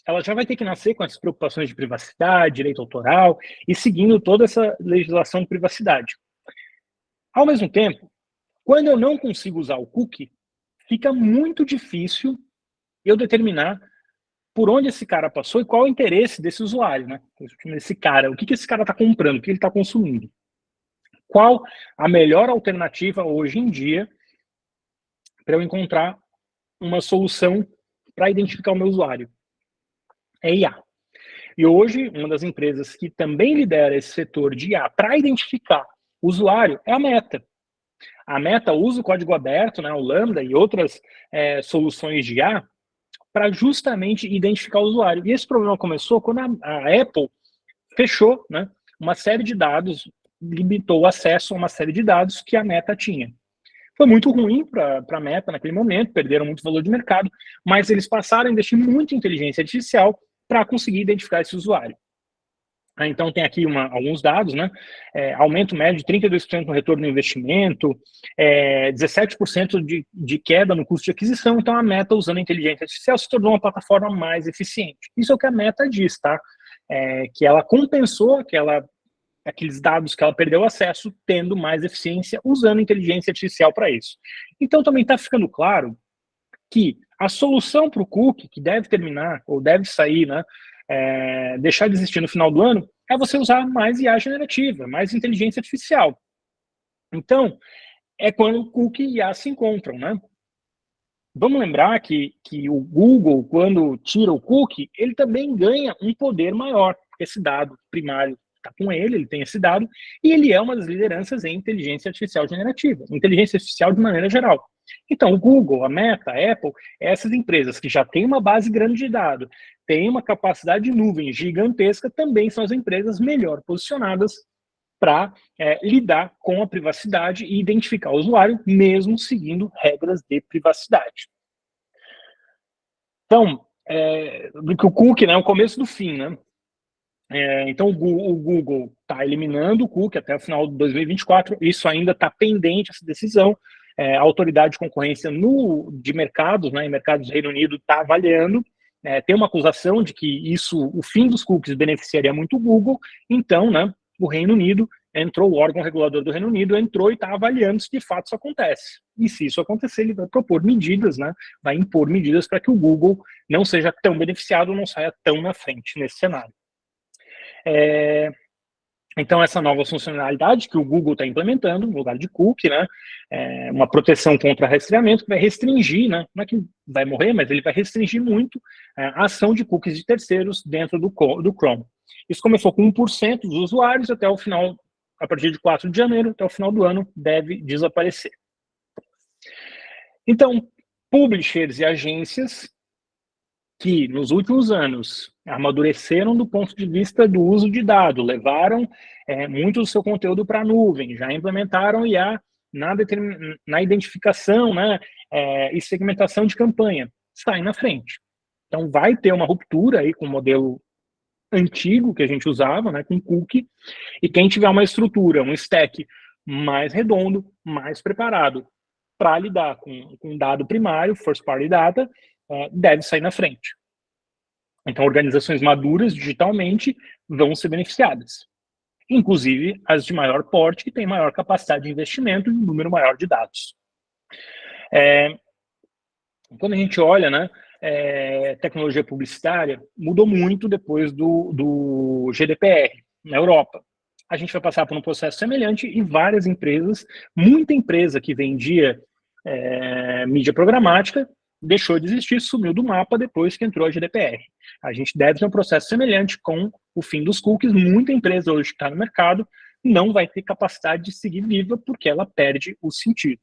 ela já vai ter que nascer com essas preocupações de privacidade, direito autoral e seguindo toda essa legislação de privacidade. Ao mesmo tempo, quando eu não consigo usar o cookie, fica muito difícil eu determinar por onde esse cara passou e qual é o interesse desse usuário, né? Esse cara, o que esse cara está comprando, o que ele está consumindo. Qual a melhor alternativa hoje em dia para eu encontrar uma solução para identificar o meu usuário? É IA. E hoje, uma das empresas que também lidera esse setor de IA para identificar o usuário é a Meta. A Meta usa o código aberto, né, o Lambda e outras soluções de IA para justamente identificar o usuário. E esse problema começou quando a Apple fechou, né, uma série de dados, limitou o acesso a uma série de dados que a Meta tinha. Foi muito ruim para a Meta naquele momento, perderam muito valor de mercado, mas eles passaram a investir muito em inteligência artificial para conseguir identificar esse usuário. Então tem aqui alguns dados, né? Aumento médio de 32% no retorno do investimento, 17% de queda no custo de aquisição. Então a Meta, usando a inteligência artificial, se tornou uma plataforma mais eficiente. Isso é o que a Meta diz, tá? Que ela compensou aqueles dados que ela perdeu acesso, tendo mais eficiência, usando inteligência artificial para isso. Então também está ficando claro que a solução para o cookie, que deve terminar, ou deve sair, né, deixar de existir no final do ano, é você usar mais IA generativa, mais inteligência artificial. Então, é quando o cookie e a IA se encontram, né? Vamos lembrar que o Google, quando tira o cookie, ele também ganha um poder maior, porque esse dado primário está com ele tem esse dado, e ele é uma das lideranças em inteligência artificial generativa, inteligência artificial de maneira geral. Então, o Google, a Meta, a Apple, essas empresas que já têm uma base grande de dados, têm uma capacidade de nuvem gigantesca, também são as empresas melhor posicionadas para lidar com a privacidade e identificar o usuário, mesmo seguindo regras de privacidade. Então, o cookie, né, é o começo do fim, né? Então, o Google está eliminando o cookie até o final de 2024, isso ainda está pendente, essa decisão. A autoridade de concorrência de mercados, né, em mercados do Reino Unido, está avaliando. Tem uma acusação de que o fim dos cookies beneficiaria muito o Google, então, né, o Reino Unido o órgão regulador do Reino Unido entrou e está avaliando se de fato isso acontece. E se isso acontecer, ele vai propor medidas, né, vai impor medidas para que o Google não seja tão beneficiado, não saia tão na frente nesse cenário. Então, essa nova funcionalidade que o Google está implementando, no lugar de cookie, né, uma proteção contra rastreamento, que vai restringir, né, não é que vai morrer, mas ele vai restringir muito a ação de cookies de terceiros dentro do Chrome. Isso começou com 1% dos usuários, até o final, a partir de 4 de janeiro, até o final do ano, deve desaparecer. Então, publishers e agências que, nos últimos anos, amadureceram do ponto de vista do uso de dados, levaram muito do seu conteúdo para a nuvem, já implementaram IA na identificação, né, e segmentação de campanha, saem na frente. Então, vai ter uma ruptura aí com o modelo antigo que a gente usava, né, com cookie, e quem tiver uma estrutura, um stack mais redondo, mais preparado para lidar com dado primário, first party data, deve sair na frente. Então, organizações maduras digitalmente vão ser beneficiadas. Inclusive as de maior porte, que têm maior capacidade de investimento e um número maior de dados. Quando a gente olha, né, tecnologia publicitária, mudou muito depois do GDPR na Europa. A gente vai passar por um processo semelhante e várias empresas, muita empresa que vendia mídia programática, deixou de existir, sumiu do mapa depois que entrou a GDPR. A gente deve ter um processo semelhante com o fim dos cookies. Muita empresa hoje que está no mercado não vai ter capacidade de seguir viva porque ela perde o sentido.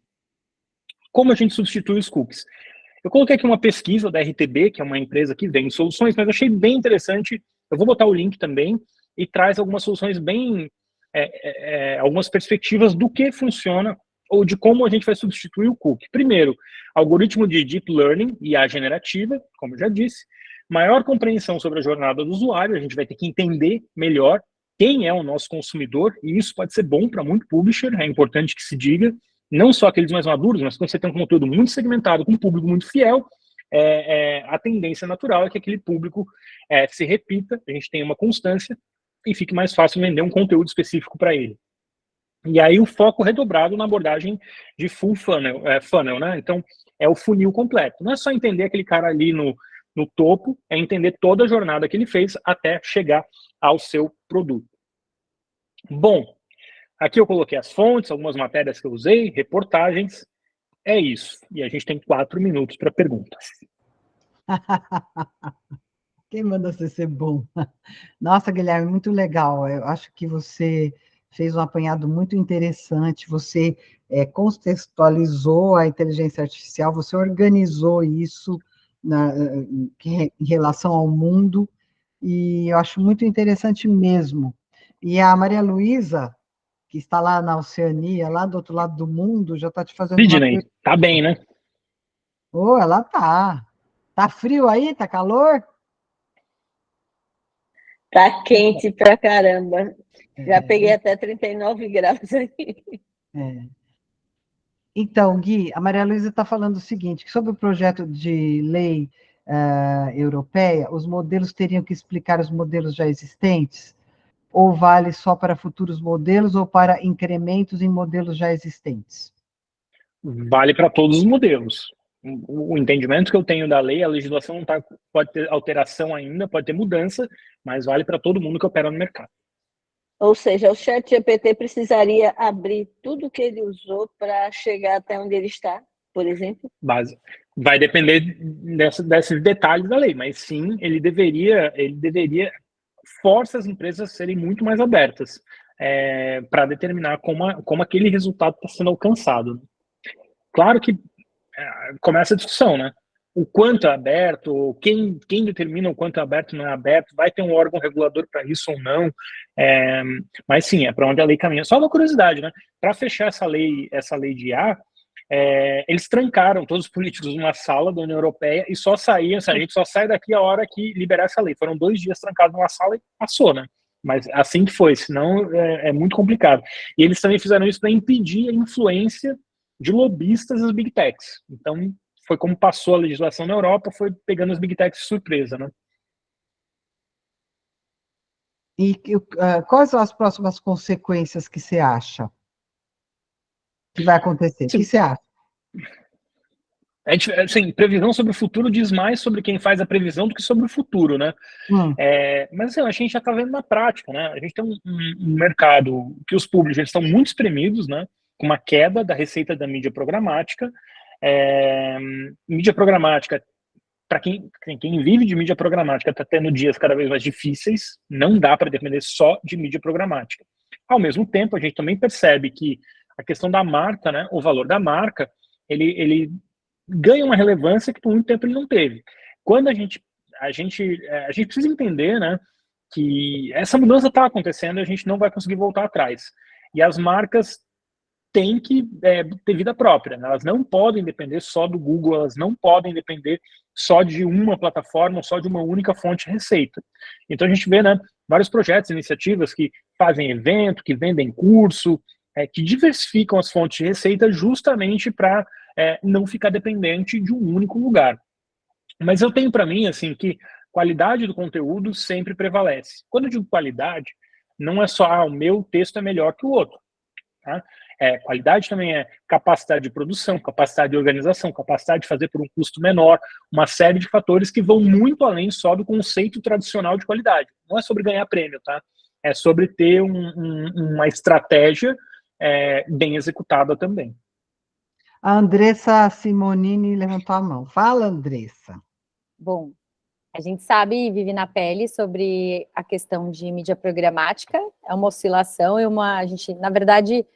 Como a gente substitui os cookies? Eu coloquei aqui uma pesquisa da RTB, que é uma empresa que vende soluções, mas eu achei bem interessante. Eu vou botar o link também e traz algumas soluções bem, algumas perspectivas do que funciona ou de como a gente vai substituir o cookie. Primeiro, algoritmo de Deep Learning, IA generativa, como eu já disse, maior compreensão sobre a jornada do usuário, a gente vai ter que entender melhor quem é o nosso consumidor, e isso pode ser bom para muito publisher, é importante que se diga, não só aqueles mais maduros, mas quando você tem um conteúdo muito segmentado, com um público muito fiel, a tendência natural é que aquele público se repita, a gente tenha uma constância e fique mais fácil vender um conteúdo específico para ele. E aí o foco redobrado na abordagem de full funnel, né? Então, é o funil completo. Não é só entender aquele cara ali no topo, é entender toda a jornada que ele fez até chegar ao seu produto. Bom, aqui eu coloquei as fontes, algumas matérias que eu usei, reportagens, é isso. E a gente tem 4 minutos para perguntas. Quem manda você ser bom? Nossa, Guilherme, muito legal. Eu acho que você fez um apanhado muito interessante, você contextualizou a inteligência artificial, você organizou isso em relação ao mundo, e eu acho muito interessante mesmo. E a Maria Luísa, que está lá na Oceania, lá do outro lado do mundo, já está te fazendo Sidney, uma pergunta. tá bem, né? Oh, ela tá. Tá frio aí? Tá calor? Tá quente pra caramba. Já peguei até 39 graus aqui. Então, Gui, a Maria Luísa está falando o seguinte, que sobre o projeto de lei europeia, os modelos teriam que explicar os modelos já existentes? Ou vale só para futuros modelos ou para incrementos em modelos já existentes? Vale para todos os modelos. O entendimento que eu tenho da lei, a legislação não pode ter alteração ainda, pode ter mudança, mas vale para todo mundo que opera no mercado. Ou seja, o ChatGPT precisaria abrir tudo que ele usou para chegar até onde ele está, por exemplo? Vai depender desses detalhes da lei, mas sim, ele deveria força as empresas a serem muito mais abertas para determinar como aquele resultado está sendo alcançado. Claro que começa a discussão, né? O quanto é aberto, quem determina o quanto é aberto e não é aberto, vai ter um órgão regulador para isso ou não, mas sim, é para onde a lei caminha. Só uma curiosidade, né? Para fechar essa lei de IA, eles trancaram todos os políticos numa sala da União Europeia e só saíam, a gente só sai daqui a hora que liberar essa lei. Foram 2 dias trancados numa sala e passou, né? Mas assim que foi, senão é muito complicado. E eles também fizeram isso para impedir a influência de lobistas das Big Techs. Então, foi como passou a legislação na Europa, foi pegando as Big Techs de surpresa, né? E quais são as próximas consequências que você acha que vai acontecer? O que você acha? Assim, previsão sobre o futuro diz mais sobre quem faz a previsão do que sobre o futuro, né? Mas assim, a gente já está vendo na prática, né? A gente tem um mercado que os públicos eles estão muito espremidos, né? Com uma queda da receita da mídia programática. Mídia programática, para quem vive de mídia programática, está tendo dias cada vez mais difíceis, não dá para depender só de mídia programática. Ao mesmo tempo, a gente também percebe que a questão da marca, né, o valor da marca, ele ganha uma relevância que por muito tempo ele não teve. Quando a gente precisa entender, né, que essa mudança está acontecendo e a gente não vai conseguir voltar atrás. E as marcas têm que ter vida própria, né? Elas não podem depender só do Google, elas não podem depender só de uma plataforma, só de uma única fonte de receita. Então a gente vê, né, vários projetos, iniciativas que fazem evento, que vendem curso, que diversificam as fontes de receita justamente para não ficar dependente de um único lugar. Mas eu tenho para mim assim que qualidade do conteúdo sempre prevalece. Quando eu digo qualidade, não é só o meu texto é melhor que o outro, tá? Qualidade também é capacidade de produção, capacidade de organização, capacidade de fazer por um custo menor, uma série de fatores que vão muito além só do conceito tradicional de qualidade. Não é sobre ganhar prêmio, tá? É sobre ter uma estratégia bem executada também. A Andressa Simonini levantou a mão. Fala, Andressa. Bom, a gente sabe e vive na pele sobre a questão de mídia programática, é uma oscilação e a gente, na verdade,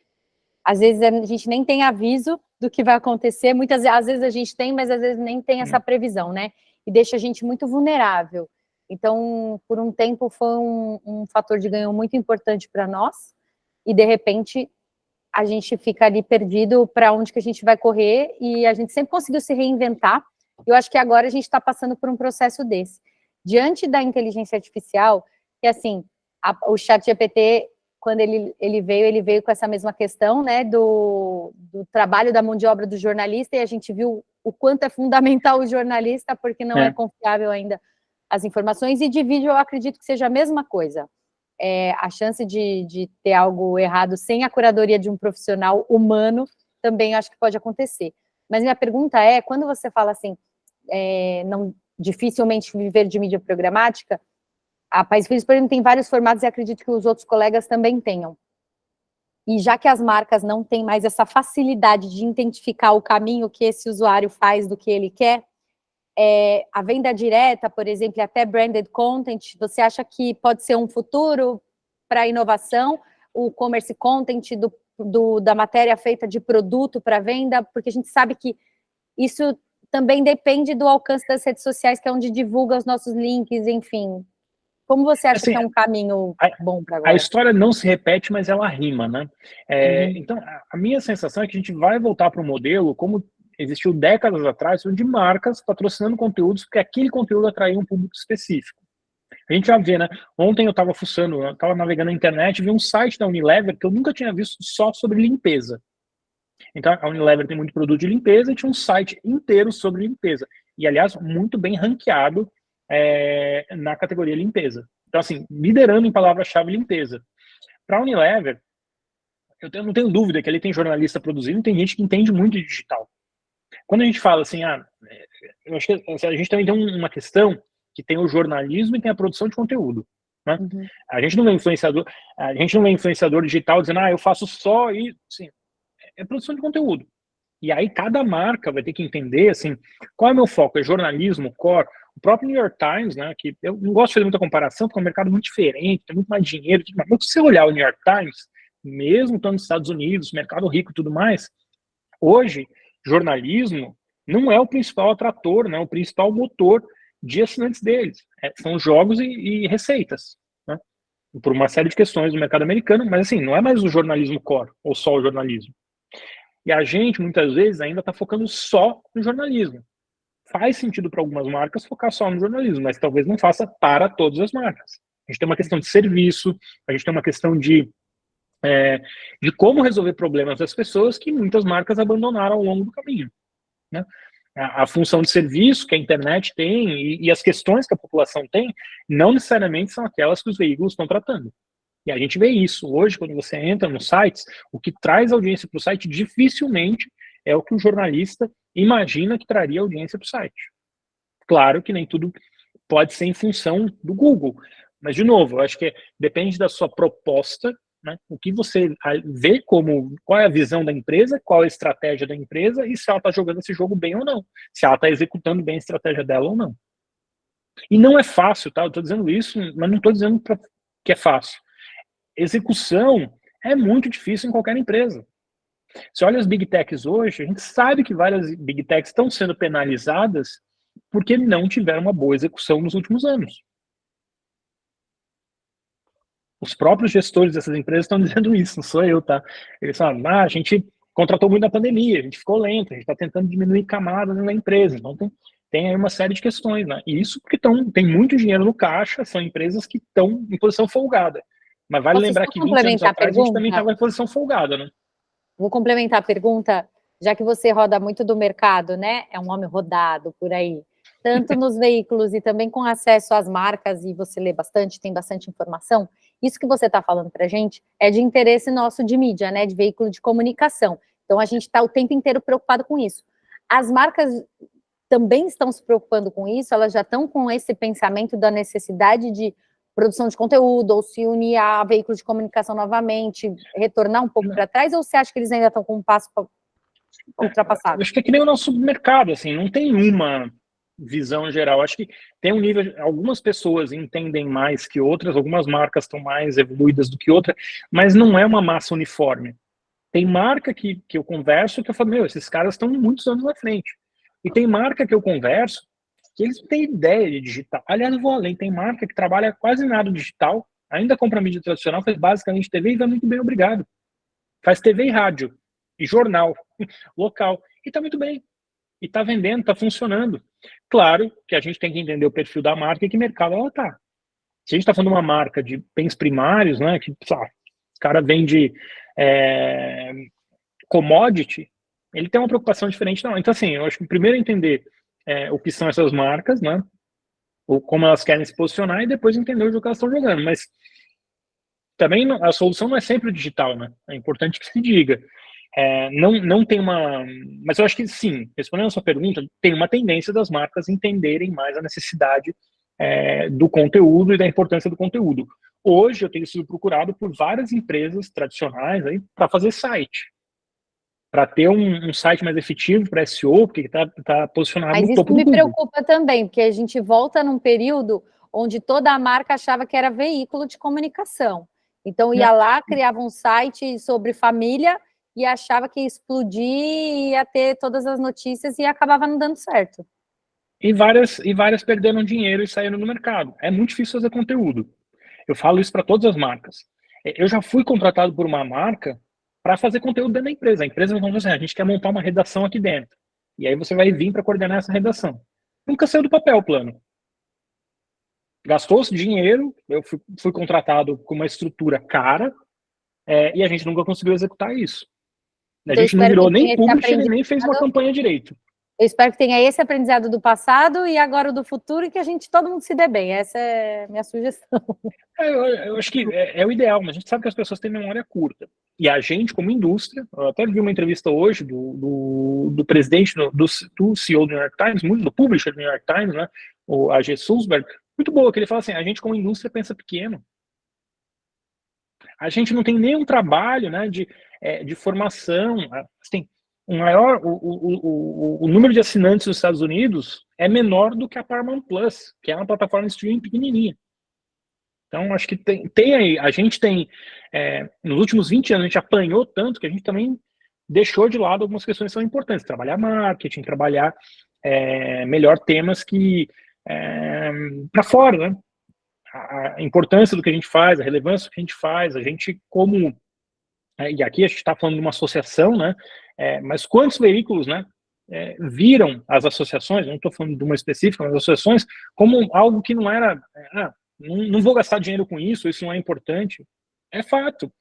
às vezes a gente nem tem aviso do que vai acontecer, às vezes a gente tem, mas às vezes nem tem essa previsão, né? E deixa a gente muito vulnerável. Então, por um tempo foi um fator de ganho muito importante para nós, e de repente a gente fica ali perdido para onde que a gente vai correr, e a gente sempre conseguiu se reinventar. Eu acho que agora a gente está passando por um processo desse. Diante da inteligência artificial, que assim, o ChatGPT, quando ele veio com essa mesma questão, né, do trabalho da mão de obra do jornalista, e a gente viu o quanto é fundamental o jornalista, porque não é confiável ainda as informações, e de vídeo eu acredito que seja a mesma coisa. A chance de ter algo errado sem a curadoria de um profissional humano também acho que pode acontecer. Mas minha pergunta é, quando você fala assim, não dificilmente viver de mídia programática, a País Feliz, por exemplo, tem vários formatos e acredito que os outros colegas também tenham. E já que as marcas não têm mais essa facilidade de identificar o caminho que esse usuário faz do que ele quer, a venda direta, por exemplo, até branded content, você acha que pode ser um futuro para a inovação, o commerce content da matéria feita de produto para venda, porque a gente sabe que isso também depende do alcance das redes sociais, que é onde divulga os nossos links, enfim. Como você acha que é um caminho bom para agora? A história não se repete, mas ela rima, né? Então, a minha sensação é que a gente vai voltar para um modelo como existiu décadas atrás, de marcas patrocinando conteúdos porque aquele conteúdo atraía um público específico. A gente já vê, né? Ontem eu estava fuçando, eu estava navegando na internet e vi um site da Unilever que eu nunca tinha visto só sobre limpeza. Então, a Unilever tem muito produto de limpeza e tinha um site inteiro sobre limpeza. E, aliás, muito bem ranqueado na categoria limpeza. Então, assim, liderando em palavra-chave limpeza. Para a Unilever, eu não tenho dúvida que ali tem jornalista produzindo e tem gente que entende muito de digital. Quando a gente fala assim, eu acho que a gente também tem uma questão que tem o jornalismo e tem a produção de conteúdo. né? A gente não é influenciador digital dizendo, eu faço só isso. Sim, é produção de conteúdo. E aí cada marca vai ter que entender, assim, qual é o meu foco? É jornalismo, core? O próprio New York Times, né, que eu não gosto de fazer muita comparação, porque é um mercado muito diferente, tem muito mais dinheiro, mas se você olhar o New York Times, mesmo estando nos Estados Unidos, mercado rico e tudo mais, hoje, jornalismo não é o principal atrator, não é o principal motor de assinantes deles. São jogos e receitas, né, por uma série de questões do mercado americano, mas assim, não é mais o jornalismo core, ou só o jornalismo. E a gente, muitas vezes, ainda está focando só no jornalismo. Faz sentido para algumas marcas focar só no jornalismo, mas talvez não faça para todas as marcas. A gente tem uma questão de serviço, a gente tem uma questão de como resolver problemas das pessoas que muitas marcas abandonaram ao longo do caminho, né? A função de serviço que a internet tem e as questões que a população tem não necessariamente são aquelas que os veículos estão tratando. E a gente vê isso hoje, quando você entra nos sites, o que traz audiência para o site dificilmente é o que o jornalista imagina que traria audiência para o site. Claro que nem tudo pode ser em função do Google, mas, de novo, eu acho que depende da sua proposta, né? O que você vê qual é a visão da empresa, qual é a estratégia da empresa e se ela está jogando esse jogo bem ou não, se ela está executando bem a estratégia dela ou não. E não é fácil, tá? Eu estou dizendo isso, mas não estou dizendo que é fácil. Execução é muito difícil em qualquer empresa. Se olha as Big Techs hoje, a gente sabe que várias Big Techs estão sendo penalizadas porque não tiveram uma boa execução nos últimos anos. Os próprios gestores dessas empresas estão dizendo isso, não sou eu, tá? Eles falam, a gente contratou muito na pandemia, a gente ficou lento, a gente está tentando diminuir camadas na empresa, então tem aí uma série de questões, né? E isso porque tem muito dinheiro no caixa, são empresas que estão em posição folgada. Mas vale lembrar que 20 anos atrás a gente também estava em posição folgada, né? Vou complementar a pergunta, já que você roda muito do mercado, né? É um homem rodado por aí. Tanto nos veículos e também com acesso às marcas, e você lê bastante, tem bastante informação. Isso que você está falando para a gente é de interesse nosso de mídia, né? De veículo de comunicação. Então, a gente está o tempo inteiro preocupado com isso. As marcas também estão se preocupando com isso? Elas já estão com esse pensamento da necessidade de produção de conteúdo, ou se unir a veículos de comunicação novamente, retornar um pouco para trás, ou você acha que eles ainda estão com um passo ultrapassado? Acho que é que nem o nosso mercado, assim, não tem uma visão geral. Acho que tem um nível, algumas pessoas entendem mais que outras, algumas marcas estão mais evoluídas do que outras, mas não é uma massa uniforme. Tem marca que eu converso que eu falo, esses caras estão muitos anos na frente. E tem marca que eu converso que eles não têm ideia de digital. Aliás, eu vou além, tem marca que trabalha quase nada digital, ainda compra mídia tradicional, faz basicamente TV e vai muito bem, obrigado. Faz TV e rádio, e jornal, local, e tá muito bem. E tá vendendo, tá funcionando. Claro que a gente tem que entender o perfil da marca e que mercado ela tá. Se a gente tá falando de uma marca de bens primários, né, que, o cara vende commodity, ele tem uma preocupação diferente, não. Então, assim, eu acho que primeiro entender o que são essas marcas, né? Ou como elas querem se posicionar e depois entender o jogo que elas estão jogando. Mas também a solução não é sempre o digital, né? É importante que se diga. Não tem uma... Mas eu acho que sim, respondendo a sua pergunta, tem uma tendência das marcas entenderem mais a necessidade do conteúdo e da importância do conteúdo. Hoje eu tenho sido procurado por várias empresas tradicionais para fazer site. Para ter um site mais efetivo para SEO, porque está posicionado no topo do Google. Mas isso me preocupa também, porque a gente volta num período onde toda a marca achava que era veículo de comunicação. Então, ia lá, criava um site sobre família e achava que ia explodir, ia ter todas as notícias e acabava não dando certo. E várias perderam dinheiro e saíram do mercado. É muito difícil fazer conteúdo. Eu falo isso para todas as marcas. Eu já fui contratado por uma marca para fazer conteúdo dentro da empresa. A empresa me falou assim, a gente quer montar uma redação aqui dentro. E aí você vai vir para coordenar essa redação. Nunca saiu do papel o plano. Gastou-se dinheiro, eu fui contratado com uma estrutura cara, e a gente nunca conseguiu executar isso. A gente não virou nem publisher e nem fez uma campanha direito. Eu espero que tenha esse aprendizado do passado e agora o do futuro e que todo mundo se dê bem. Essa é a minha sugestão. Eu acho que é o ideal, mas a gente sabe que as pessoas têm memória curta. E a gente, como indústria, eu até vi uma entrevista hoje do presidente, do CEO do New York Times, muito do publisher do New York Times, né, o A.G. Sulzberg, muito boa, que ele fala assim, a gente como indústria pensa pequeno. A gente não tem nenhum trabalho, né, de formação. Assim, o número de assinantes nos Estados Unidos é menor do que a Paramount Plus, que é uma plataforma de streaming pequenininha. Então, acho que tem aí, a gente tem, nos últimos 20 anos, a gente apanhou tanto que a gente também deixou de lado algumas questões que são importantes. Trabalhar marketing, trabalhar melhor temas que para fora, né? A importância do que a gente faz, a relevância do que a gente faz, a gente como... e aqui a gente está falando de uma associação, né? Mas quantos veículos, né? Viram as associações, não estou falando de uma específica, mas associações, como algo que não era... não vou gastar dinheiro com isso não é importante. É fato.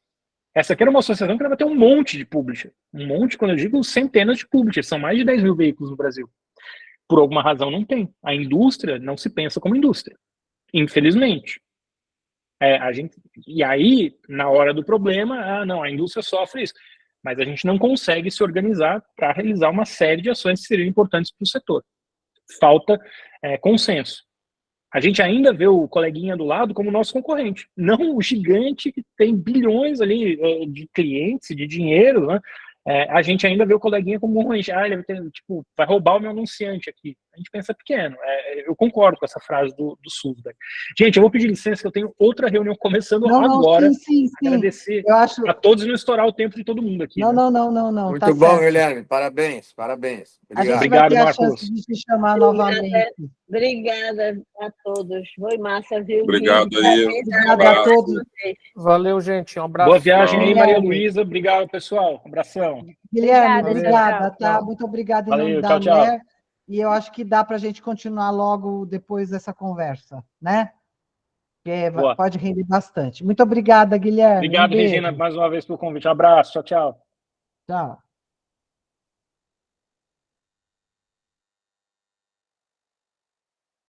Essa aqui era uma associação que vai ter um monte de publisher. Um monte, quando eu digo centenas de publishers, são mais de 10 mil veículos no Brasil. Por alguma razão não tem. A indústria não se pensa como indústria. Infelizmente. E aí, na hora do problema, não, a indústria sofre isso. Mas a gente não consegue se organizar para realizar uma série de ações que seriam importantes para o setor. Falta consenso. A gente ainda vê o coleguinha do lado como nosso concorrente, não o gigante que tem bilhões ali de clientes, de dinheiro, né? A gente ainda vê o coleguinha como um concorrente. Ele vai roubar o meu anunciante aqui. A gente pensa pequeno. Eu concordo com essa frase do Sulzberg. Gente, eu vou pedir licença que eu tenho outra reunião começando agora. Sim. Agradecer a todos e não estourar o tempo de todo mundo aqui. Não. Muito tá bom, certo. Guilherme. Parabéns. Obrigado, Marcos. De te chamar novamente. Obrigada a todos. Foi massa, viu? Obrigado aí. Obrigada a todos. Valeu, gente. Um abraço. Boa viagem aí, Maria Guilherme. Luísa. Obrigado, pessoal. Um abração. Guilherme, Obrigada, obrigada, tá? Muito obrigada em Valeu, nome da tchau. Mer. E eu acho que dá para a gente continuar logo depois dessa conversa, né? Pode render bastante. Muito obrigada, Guilherme. Obrigado, Regina, mais uma vez pelo convite. Um abraço. Tchau. Tchau.